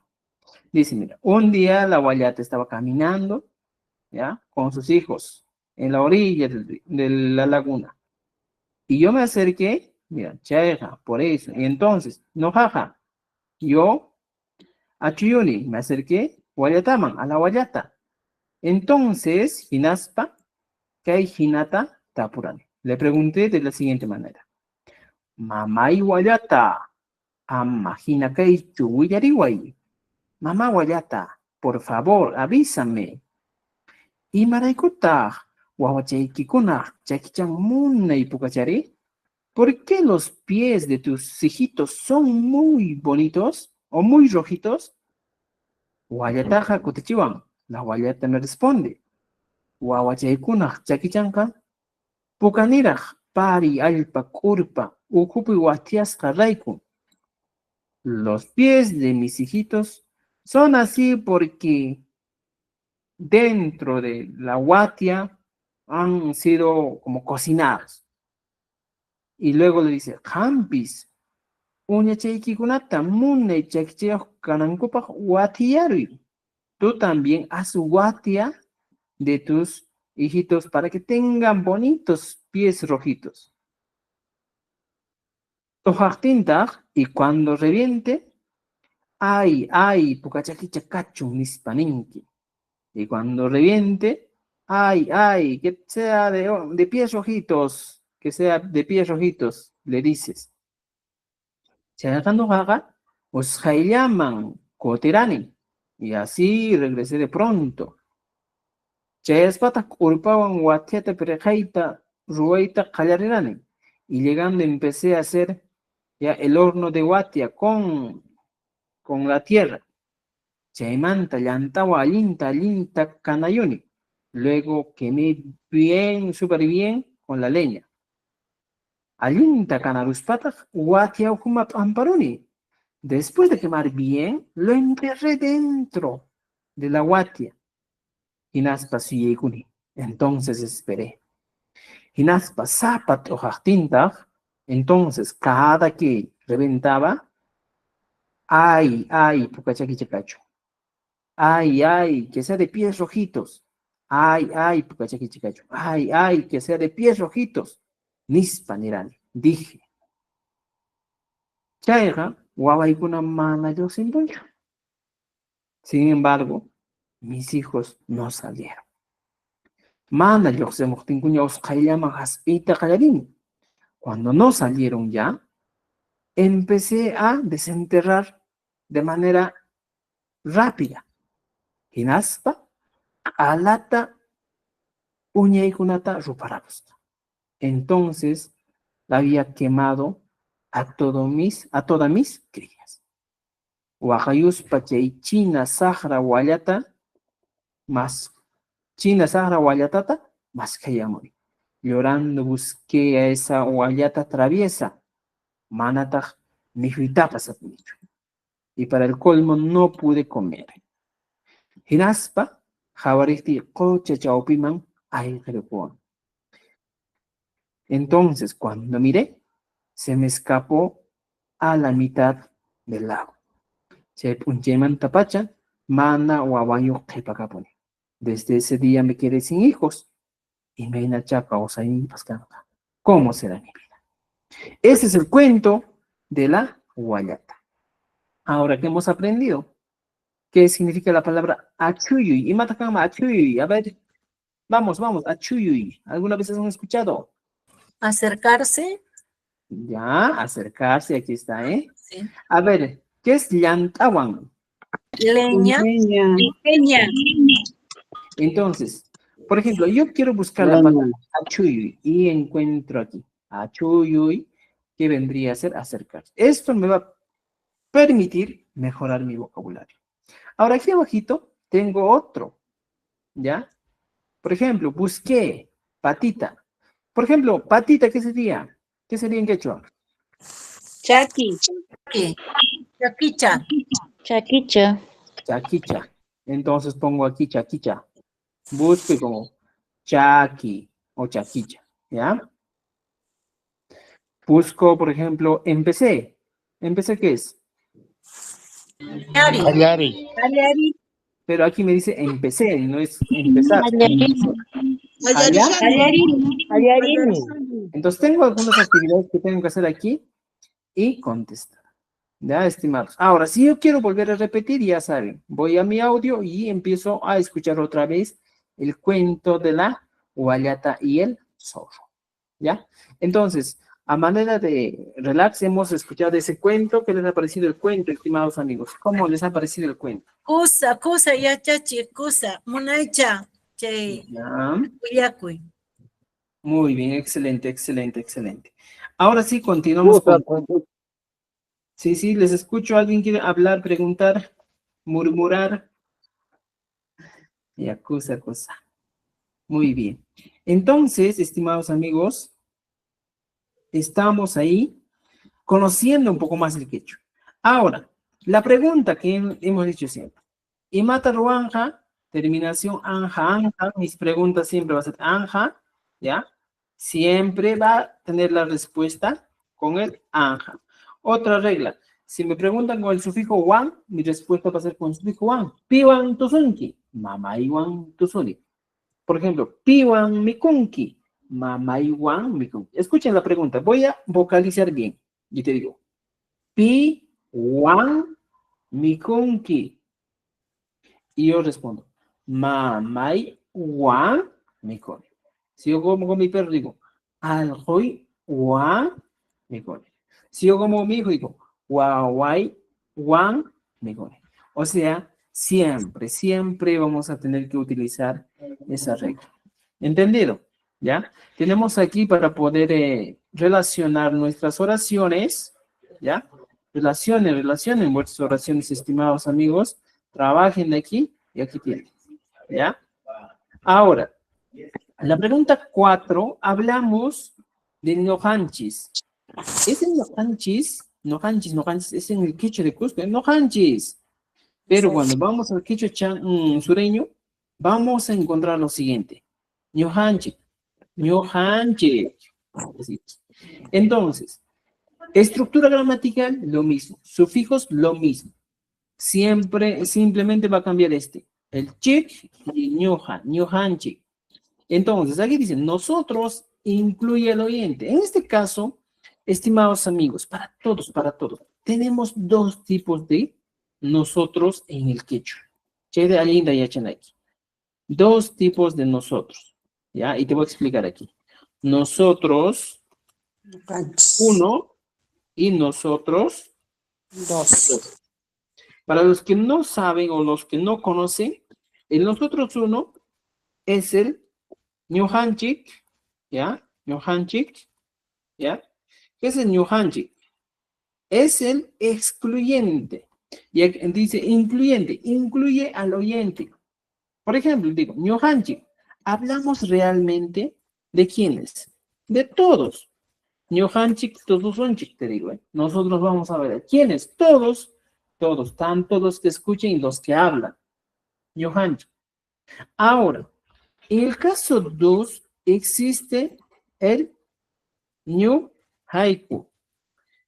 Speaker 1: Dice, mira, un día la Wallata estaba caminando, ¿ya? Con sus hijos en la orilla de la laguna. Y yo me acerqué, mira, chayja, por eso. Y entonces, no jaja, yo a Chiyuni me acerqué, Wallataman, a la Wallata. Entonces, Hinaspa, ¿qué Hinata Tapurani? Le pregunté de la siguiente manera. Mamá y Wallata, amma Hinakaichu Willariway. Mamá Wallata, por favor, avísame. Y maraikuta, Wawachaikikuna, Chakichan Muna y Pukachari. ¿Por qué los pies de tus hijitos son muy bonitos o muy rojitos? Wallataja Kutechiwan. La Wallata me responde. Wawachaikuna, Chakichanka. Pukaniraj, Pari, Alpa, Kurpa, Ukupi, Watiasca, Raiku. Los pies de mis hijitos son así porque dentro de la Watia han sido como cocinados. Y luego le dice, Hampis, uña chaykikunata, mune chakchayos kanankupa watiarui. Tú también haz watia de tus hijitos para que tengan bonitos pies rojitos. Tojachtintaj, y cuando reviente, ay, pucachaquichacachu, nispaninki. Y cuando reviente, ay, que sea de pies rojitos, que sea de pies rojitos, le dices. Chayakando haga, os llaman coterani. Y así regresé de pronto. Chayaspata urpawan watiata perejaita, ruaita callarirani. Y llegando empecé a hacer ya el horno de watia con la tierra. Chaymanta, llantawa, alinta, canayoni. Luego quemé bien, súper bien con la leña. Alinta canaruspata, watia amparoni. Después de quemar bien, lo enterré dentro de la watia. Hinaspa suyekuni. Entonces esperé. Hinaspa zapat ojachtinta. Entonces, cada que reventaba, ay, pucachaquichacacho. Ay, que sea de pies rojitos. Ay, pucachaquichacacho. Ay, que sea de pies rojitos. Nispanirani, dije. Chayra, guawaikuna mana yo sin poncho. Sin embargo, mis hijos no salieron. Mana yo se mojtincuña oscaillama jaspita callarín. Cuando no salieron ya, empecé a desenterrar de manera rápida. Hinaspa, alata, uñeikunata, ruparapos. Entonces la había quemado a todas mis crías. Wajayuspa chay China Sahara Wallata, más China Sahara Wallatata, más Kayamori. Llorando busqué a esa Wallata traviesa, Manataj, Mifitapas admito. Y para el colmo no pude comer. Hinaspa, Jabariti, Coche Chaupiman, ay, Jerepón. Entonces, cuando miré, se me escapó a la mitad del lago. Se puncheman tapacha, mana guabayo kepacapone. Desde ese día me quedé sin hijos y me inachaca o saín pascanga. ¿Cómo será mi vida? Ese es el cuento de la Wallata. Ahora que hemos aprendido qué significa la palabra achuyuy y matacama achuyuy. A ver, vamos, achuyuy. ¿Alguna vez han escuchado?
Speaker 5: Acercarse.
Speaker 1: Ya, acercarse, aquí está, ¿eh?
Speaker 5: Sí.
Speaker 1: A ver, ¿qué es llantawan?
Speaker 5: Leña.
Speaker 4: Peña.
Speaker 1: Entonces, por ejemplo, yo quiero buscar la palabra achuyuy y encuentro aquí achuyuy, que vendría a ser acercarse. Esto me va a permitir mejorar mi vocabulario. Ahora aquí abajito tengo otro, ¿ya? Por ejemplo, busqué patita. Por ejemplo, patita, ¿qué sería? ¿Qué sería en quechua?
Speaker 4: Chaki.
Speaker 5: ¿Qué? Chaquicha.
Speaker 6: Chaquicha.
Speaker 1: Chaquicha. Entonces pongo aquí chaquicha. Busque como chaki o chaquicha, ¿ya? Busco, por ejemplo, empecé. ¿Empecé qué es?
Speaker 5: Ari.
Speaker 7: Ayari.
Speaker 4: Ayari.
Speaker 1: Pero aquí me dice empecé, no es empezar. ¿Allá?
Speaker 4: Ayarini.
Speaker 1: Entonces tengo algunas actividades que tengo que hacer aquí y contestar. Ya, estimados. Ahora, si yo quiero volver a repetir, ya saben, voy a mi audio y empiezo a escuchar otra vez el cuento de la guayata y el zorro. ¿Ya? Entonces, a manera de relax, hemos escuchado ese cuento. ¿Qué les ha parecido el cuento, estimados amigos? ¿Cómo les ha parecido el cuento?
Speaker 5: Kusa, ya chachi, kusa. Munaicha. Che,
Speaker 1: Ya.
Speaker 5: kuyakuy.
Speaker 1: Muy bien, excelente, excelente, excelente. Ahora sí, continuamos con... Sí, sí, les escucho. ¿Alguien quiere hablar, preguntar, murmurar? Ya, cosa. Muy bien. Entonces, estimados amigos, estamos ahí conociendo un poco más el quechua. Ahora, la pregunta que hemos dicho siempre. Imata ruanja, terminación anja. Mis preguntas siempre va a ser anja, ¿ya? Siempre va a tener la respuesta con el anja. Otra regla. Si me preguntan con el sufijo wan, mi respuesta va a ser con el sufijo wan. Piwan tusunki, mamaiwan tusuni. Por ejemplo, piwan mikunki, mamaiwan mikunki. Escuchen la pregunta. Voy a vocalizar bien. Y te digo, piwan mikunki. Y yo respondo, mamaiwan mikunki. Si yo como con mi perro, digo, aljoy wan mikunki. Si yo como con mi hijo, digo, wawai wan mikunki. O sea, siempre vamos a tener que utilizar esa regla. ¿Entendido? ¿Ya? Tenemos aquí para poder relacionar nuestras oraciones, ¿ya? Relacionen vuestras oraciones, estimados amigos. Trabajen de aquí y aquí tienen, ¿ya? Ahora, la pregunta 4, hablamos de nojanchis. ¿Es el nojanchis? Nojanchis, es en el quechua de Cusco, nojanchis. Pero cuando vamos al quechua sureño, vamos a encontrar lo siguiente. Ñojanchik. Entonces, estructura gramatical, lo mismo. Sufijos, lo mismo. Simplemente va a cambiar este. El chik y ñojanchik. Entonces, aquí dice, nosotros incluye el oyente. En este caso, estimados amigos, para todos, tenemos dos tipos de nosotros en el quechua. Chede alinda y achanaki. Dos tipos de nosotros. ¿Ya? Y te voy a explicar aquí. Nosotros, uno, y nosotros, dos. Para los que no saben o los que no conocen, el nosotros uno es el ñojanchik, ¿ya? Ñojanchik, ¿ya? ¿Qué es el ñojanchik? Es el excluyente. Y dice incluyente, incluye al oyente. Por ejemplo, digo, ñojanchik, hablamos realmente de quiénes, de todos. Ñojanchik, todos son chik, te digo, ¿eh? Nosotros vamos a ver quiénes, todos, tanto los que escuchen y los que hablan. Ñojanchik. Ahora, en el caso 2 existe el ñuhaiku.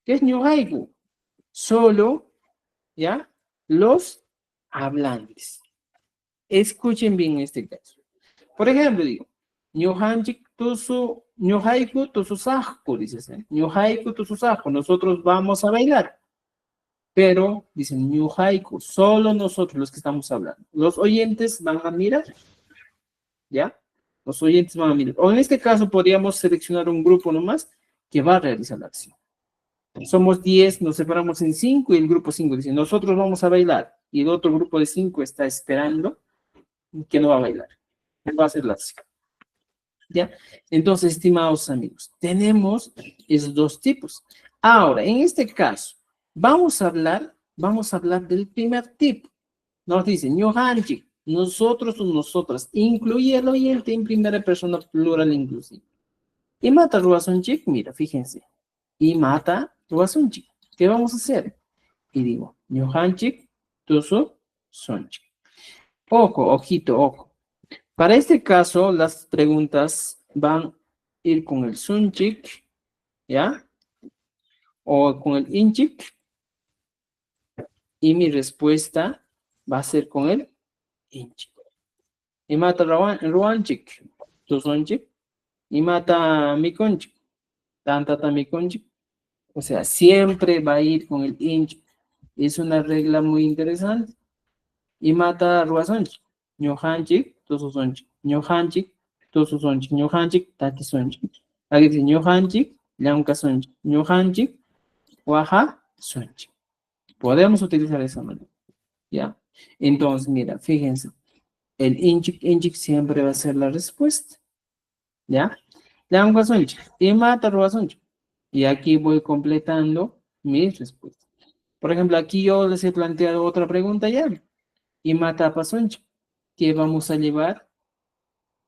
Speaker 1: ¿Qué es ñuhaiku? Solo, ¿ya? Los hablantes. Escuchen bien este caso. Por ejemplo, digo, ñuhanchik tusu, ñuhaiku tusu sajku, dices, ¿eh? Ñuhaiku tusu sajku, nosotros vamos a bailar. Pero, dicen, ñuhaiku, solo nosotros los que estamos hablando. Los oyentes van a mirar, ¿ya? Los oyentes van a mirar. O en este caso podríamos seleccionar un grupo nomás que va a realizar la acción. Somos 10, nos separamos en 5 y el grupo 5 dice, nosotros vamos a bailar. Y el otro grupo de 5 está esperando que no va a bailar. Va a hacer la acción. ¿Ya? Entonces, estimados amigos, tenemos esos dos tipos. Ahora, en este caso, vamos a hablar del primer tipo. Nos dice, ñohanchik, nosotros o nosotras, incluye el oyente en primera persona plural inclusive. Y mata ruasonchik, mira, fíjense. Y mata ruasonchik. ¿Qué vamos a hacer? Y digo, ñohanchik, tusu, sonchik. Ojo, ojito, ojo. Para este caso, las preguntas van a ir con el sunchik, ¿ya? O con el inchik. Y mi respuesta va a ser con el inchik. Y mata ruanchik, tu sonchik. Y mata mikonchik, tantata mikonchik. O sea, siempre va a ir con el inchik. Es una regla muy interesante. Y mata ruasonchik, ñohanchik, tu sonchik. ñohanchik, tu sonchik. ñohanchik, taki sonchik. Aquí dice ñohanchik, llamka sonchik. ñohanchik, waja sonchik. Podemos utilizar esa manera. ¿Ya? Entonces, mira, fíjense. El inchik siempre va a ser la respuesta. ¿Ya? Llamka sonchik. Y mata ruasonchik. Y aquí voy completando mis respuestas. Por ejemplo, aquí yo les he planteado otra pregunta ya. Y mata pasonchik. ¿Qué vamos a llevar?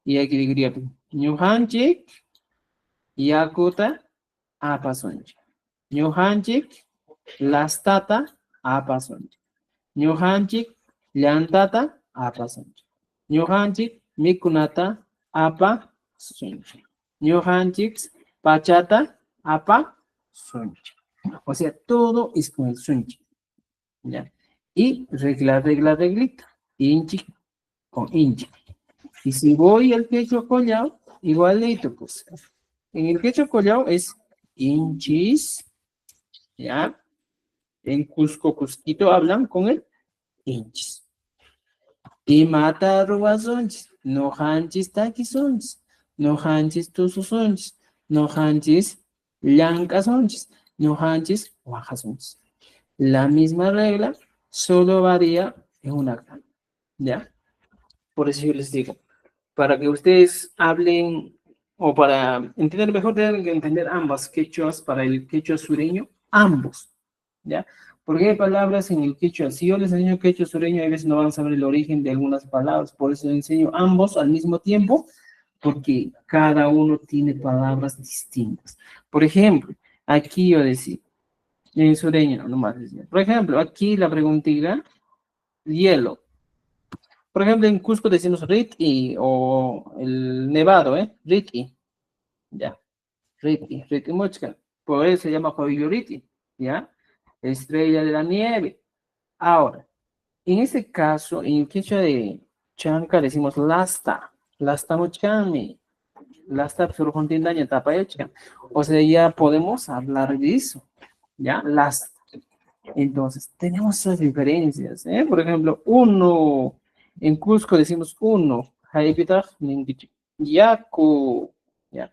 Speaker 1: Y aquí diría, ñuhanchik, yakuta, apasonchik. ñuhanchik, lastata, apasonchik. ñuhanchik, llantata, apasonchik. ñuhanchik, mikunata, apasonchik. ñuhanchik, pachata, apasonchik. O sea, todo es con el sunchik. ¿Ya? Y reglita. Inchik con inchik. Y si voy al quechua collao, igualito, pues. En el quechua collao es inchis, ¿ya? En Cusco, Cusquito hablan con el inchis. Y mata arrobasonchis, no hanchis taquisonchis, no hanchis tususonchis, no hanchis llancasonchis, no hanchis guajasonchis. La misma regla, solo varía en una cama, ¿ya? Por eso yo les digo, para que ustedes hablen o para entender mejor, tienen que entender ambas quechuas. Para el quechua sureño, ambos, ¿ya? Porque hay palabras en el quechua, si yo les enseño quechua sureño, a veces no van a saber el origen de algunas palabras, por eso les enseño ambos al mismo tiempo, porque cada uno tiene palabras distintas. Por ejemplo, aquí yo decía, en sureño nomás decía, por ejemplo, aquí la preguntita, hielo. Por ejemplo, en Cusco decimos Rit'i o el nevado, Rit'i. Ya. Rit'i Mochka. Por eso se llama Joyo Rit'i. ¿Ya? Estrella de la nieve. Ahora, en ese caso, en el quechua de Chanca decimos Lasta. Lasta Mochkami. Lasta Psurjontindaña Tapayochka. O sea, ya podemos hablar de eso. ¿Ya? Lasta. Entonces, tenemos esas diferencias. Por ejemplo, uno. En Cusco decimos uno, yaku, ya.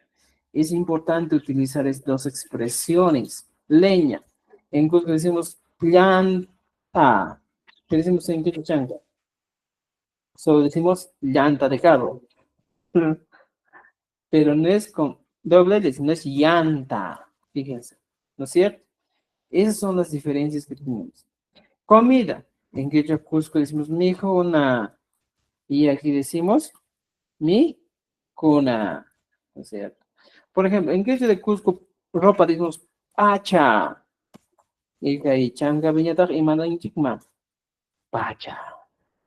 Speaker 1: Es importante utilizar estas dos expresiones. Leña. En Cusco decimos llanta. ¿Qué decimos en Quechua? Solo decimos llanta de carro. Pero no es con doble L, no es llanta. Fíjense, ¿no es cierto? Esas son las diferencias que tenemos. Comida. En Quechua Cusco decimos mijona. Y aquí decimos mi cuna. ¿No es cierto? Por ejemplo, en Quechua de Cusco, ropa decimos pacha. Y ahí changa viñata y manda en chikma. Pacha.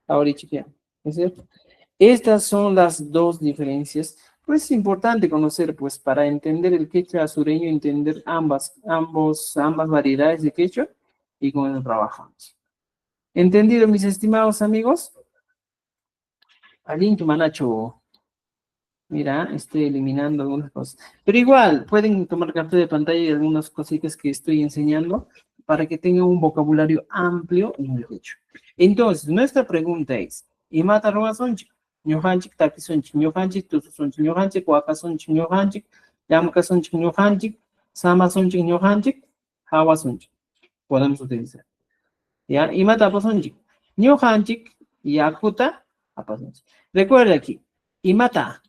Speaker 1: Ahora chiquia. ¿No es cierto? Estas son las dos diferencias. Pues es importante conocer, pues, para entender el quechua sureño, entender ambas variedades de quechua y con el trabajamos. ¿Entendido, mis estimados amigos? Alguien que manacho. Mira, estoy eliminando algunas cosas. Pero igual, pueden tomar captura de pantalla y algunas cositas que estoy enseñando para que tengan un vocabulario amplio en el quechua. Entonces, nuestra pregunta es, ¿y mata ruasonchik? ñuqanchik takisunchik, ñuqanchik tususunchik, ñuqanchik waqasunchik, ñuqanchik llamkasunchik, ñuqanchik samasunchik, ñuqanchik hawasunchik. Podemos utilizar. ¿Ya? Imata apasunchik. Ñuqanchik yakuta apasunchik. Recuerda aquí, imata.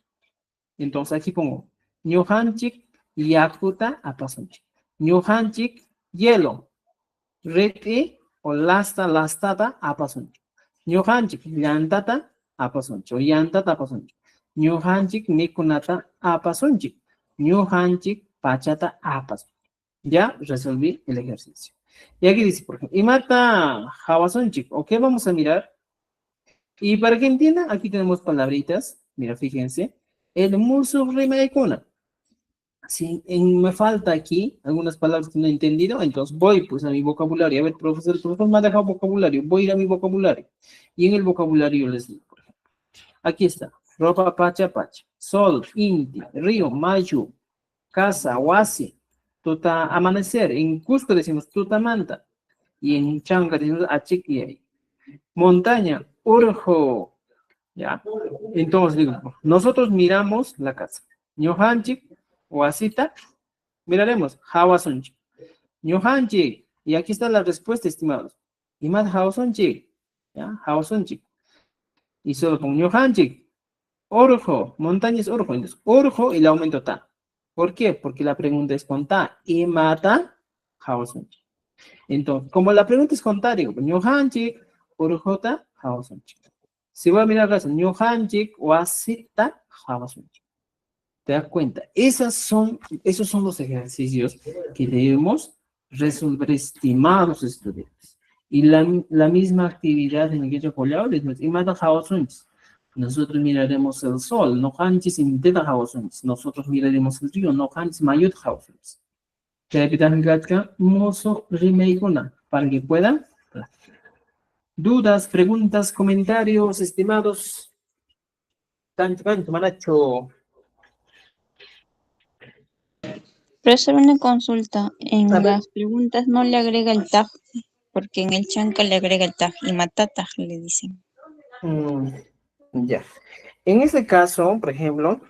Speaker 1: Entonces aquí pongo ñuqanchik yakuta apasunchik. Ñuqanchik hielo. Reti o lastata apasunchik. Ñuqanchik llantata apasunchik. O llantata apasunchik. Ñuqanchik mikunata apasunchik. Ñuqanchik pachata apasunchik. Ya resolví el ejercicio. Y aquí dice, por ejemplo, imata hawasunchik. ¿Ok? Vamos a mirar. Y para que entiendan, aquí tenemos palabritas. Mira, fíjense. El musu rimaikuna. Si me falta aquí algunas palabras que no he entendido, entonces voy pues a mi vocabulario. A ver, profesor, el profesor me ha dejado vocabulario. Voy a ir a mi vocabulario. Y en el vocabulario les digo, por ejemplo. Aquí está. Ropa pacha pacha. Sol, inti, río, mayu, casa, wasi, tuta amanecer. En Cusco decimos tutamanta. Y en Changa decimos achiquiay. Montaña, urjo. ¿Ya? Entonces digo, nosotros miramos la casa. Ñuqanchik, wasita, miraremos, hawasunchik. Ñuqanchik, y aquí está la respuesta, estimados. Imat hawasunchik, ¿ya? Hawasunchik. Y solo con ñuqanchik, urjo, montaña es urjo. Entonces, urjo y le aumento ta. ¿Por qué? Porque la pregunta es con ta. Imata hawasunchik. Entonces, como la pregunta es con ta, digo, ñuqanchik, urjota, hawasunchik. Si voy a mirar la ñuqanchik, wasita, hawasunchik. ¿Te das cuenta? Esos son los ejercicios que debemos resolver, estimados estudiantes. Y la misma actividad en el que nosotros miraremos el sol, no hanchis intenta hawasunchis. Nosotros miraremos el río, no hanchis mayut hawasunchis. Te repitan gatka, mozo rimeikuna, para que puedan practicar. Dudas, preguntas, comentarios, estimados. Tanto, Maracho.
Speaker 6: Profesor, una consulta. En
Speaker 1: A ver.
Speaker 6: las preguntas no le agrega el tag, porque en el chanca le agrega el tag y matata le dicen.
Speaker 1: Ya. En este caso, por ejemplo,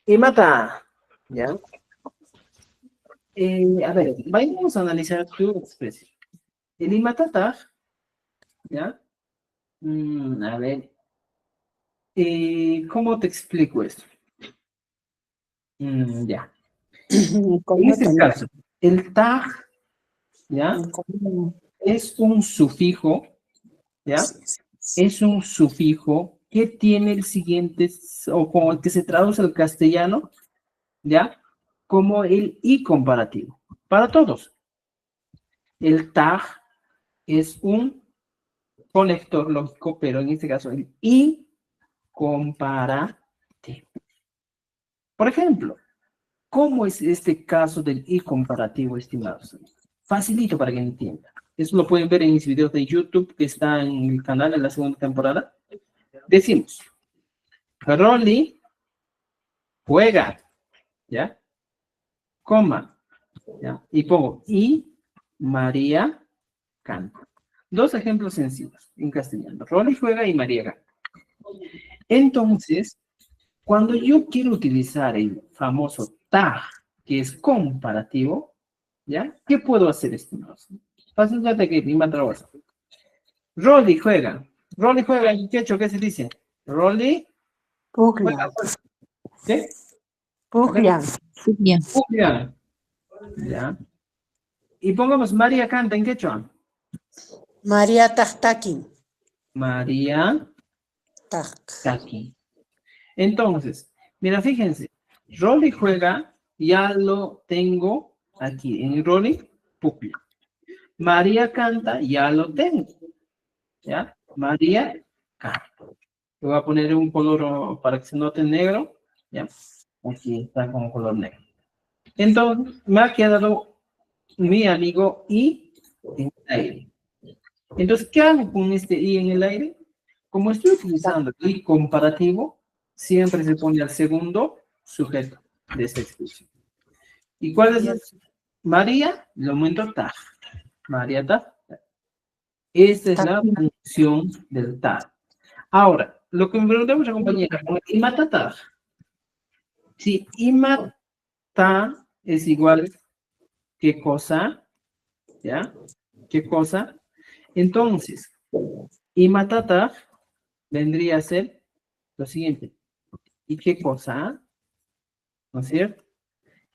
Speaker 1: imata, ¿ya? A ver, vamos a analizar tu expresión. El imatata, ¿ya? A ver, ¿cómo te explico esto? Ya. En este caso, el tag, ¿ya? Es un sufijo, ¿ya? Es un sufijo que tiene el siguiente, o como el que se traduce al castellano, ¿ya? Como el i comparativo. Para todos. El tag es un conector lógico, pero en este caso el i comparativo. Por ejemplo, ¿cómo es este caso del i comparativo, estimados? Facilito para que entiendan. Eso lo pueden ver en mis videos de YouTube que está en el canal en la segunda temporada. Decimos, Rolly juega, ¿ya? Coma, ¿ya? Y pongo, y María canta. Dos ejemplos sencillos en castellano. Rolly juega y María canta. Entonces, cuando yo quiero utilizar el famoso tag, que es comparativo, ¿ya? ¿Qué puedo hacer, estimados? Fácilmente que mi trabajo. Rolly juega. Rolly juega en quechua, ¿qué se dice? Rolly juega. ¿Qué?
Speaker 4: Puglia.
Speaker 6: Bien.
Speaker 1: Julia. ¿Ya? Y pongamos María canta en quechua.
Speaker 4: María Tahtaki.
Speaker 1: María
Speaker 4: Tak.
Speaker 1: Taki. Entonces, mira, fíjense. Rolly juega, ya lo tengo aquí. En Rolly, Puglia. María canta, ya lo tengo. ¿Ya? María canta. Le voy a poner un color para que se note negro. ¿Ya? Aquí está con color negro. Entonces, me ha quedado mi amigo I en el aire. Entonces, ¿qué hago con este I en el aire? Como estoy utilizando el I comparativo, siempre se pone al segundo sujeto de esta expresión. ¿Y cuál es? María, lo aumento tag. María tag. Esta es la función del tag. Ahora, lo que me preguntó mucha compañera, Imatata. Si Imata es igual, ¿qué cosa? ¿Ya? ¿Qué cosa? Entonces, Imatata vendría a ser lo siguiente. ¿Y qué cosa? ¿No es cierto?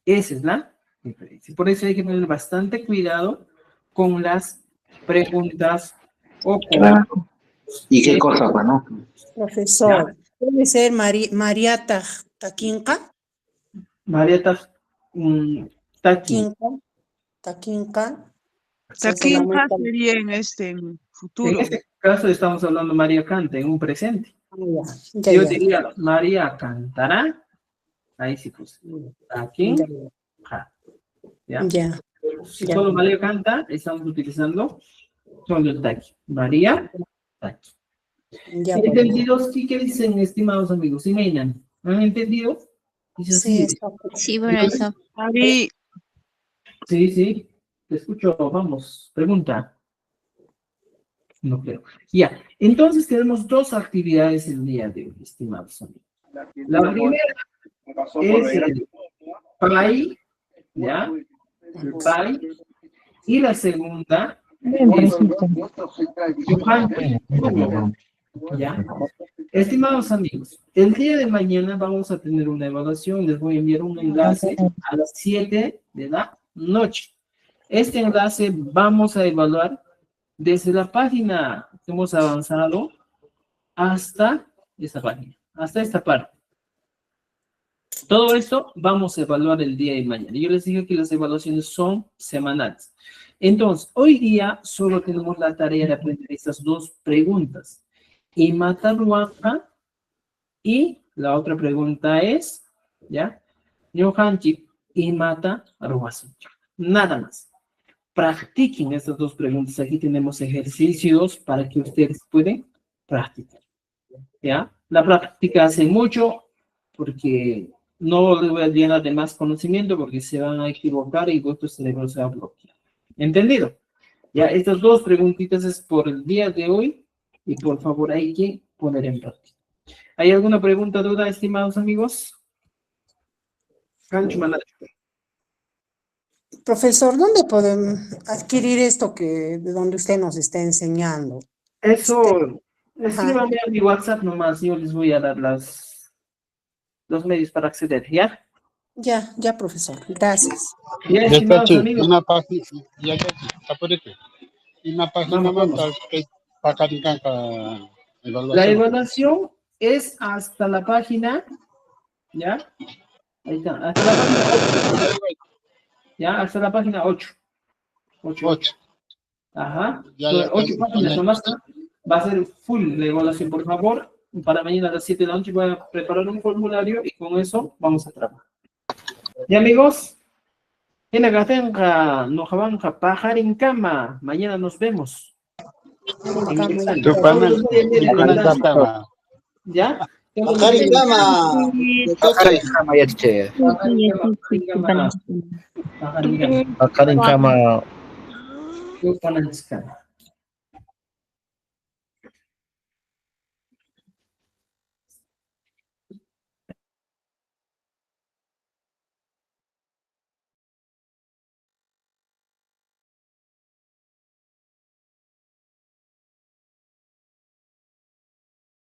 Speaker 1: Esa es la diferencia. Por eso hay que tener bastante cuidado con las preguntas o con...
Speaker 7: ¿Y qué cosa, pues, no?
Speaker 4: Profesor, ¿puede ser María Taquinca?
Speaker 1: Marieta Taki.
Speaker 4: Taquinca.
Speaker 8: Taquinca sería en
Speaker 1: En
Speaker 8: futuro.
Speaker 1: este caso estamos hablando María canta en un presente.
Speaker 4: Ya,
Speaker 1: Yo
Speaker 4: ya.
Speaker 1: diría María cantará. Ahí sí pues. Aquí. ¿Ya?
Speaker 4: Ya,
Speaker 1: Si
Speaker 4: ya.
Speaker 1: solo María canta, estamos utilizando solo el Taki. María Taki.
Speaker 4: Ya,
Speaker 1: ¿Entendidos? ¿Qué dicen, estimados amigos? ¿Sí me han entendido? Dice
Speaker 4: sí,
Speaker 1: así.
Speaker 6: Sí, profesor.
Speaker 8: Ahí,
Speaker 1: Sí, sí. Te escucho. Vamos. Pregunta. No creo. Ya. Entonces tenemos dos actividades el día de hoy, estimados amigos. La primera es el PAI, ¿ya? El PAI. Y la segunda es Yohanti, ¿ya? Estimados amigos, el día de mañana vamos a tener una evaluación. Les voy a enviar un enlace a las 7 de la noche. Este enlace vamos a evaluar desde la página que hemos avanzado hasta esta página, hasta esta parte. Todo esto vamos a evaluar el día de mañana. Yo les dije que las evaluaciones son semanales. Entonces, hoy día solo tenemos la tarea de aprender estas dos preguntas. Y Mataruanja, y la otra pregunta es, ¿ya? Yohanchi y Mata Ruasu. Nada más. Practiquen estas dos preguntas. Aquí tenemos ejercicios para que ustedes puedan practicar. ¿Ya? La práctica hace mucho porque no les voy a llenar de más conocimiento porque se van a equivocar y vuestro cerebro se va a bloquear. ¿Entendido? Ya, estas dos preguntitas es por el día de hoy y por favor hay que poner en práctica. ¿Hay alguna pregunta, duda, estimados amigos? Cancho Manacho.
Speaker 4: Profesor, ¿dónde podemos adquirir esto de donde usted nos está enseñando?
Speaker 1: Eso,
Speaker 4: Ajá.
Speaker 1: escríbanme a mi WhatsApp nomás, yo les voy a dar los medios para acceder, ¿ya?
Speaker 4: Ya, profesor. Gracias.
Speaker 1: Ya,
Speaker 9: Ya,
Speaker 1: estimados
Speaker 9: Chachi,
Speaker 1: amigos,
Speaker 9: una página, ya, Chachi, apúrate. Una página
Speaker 1: vamos,
Speaker 9: más
Speaker 1: vamos.
Speaker 9: para calificar
Speaker 1: La
Speaker 9: evaluación.
Speaker 1: evaluación es hasta la página, ¿ya? Ahí está, hasta la página 8, ¿ya? Hasta la página 8.
Speaker 9: 8.
Speaker 1: Ajá.
Speaker 9: Ya,
Speaker 1: Son 8
Speaker 9: ya,
Speaker 1: páginas
Speaker 9: ya.
Speaker 1: nomás. Va a ser full la evaluación, por favor. Para mañana a las 7 de la noche voy a preparar un formulario y con eso vamos a trabajar. Y amigos, en la tenga, no jabanca, pajar en cama. Mañana nos vemos. En el examen. Todos voy a enviar el enlace. ¿Ya?
Speaker 7: Bajar en cama.
Speaker 2: Bajar en cama, ya, che.
Speaker 1: Bajar en cama, bajar en cama. Bajar en cama.
Speaker 2: Bajar en cama.
Speaker 1: Yo con el escala.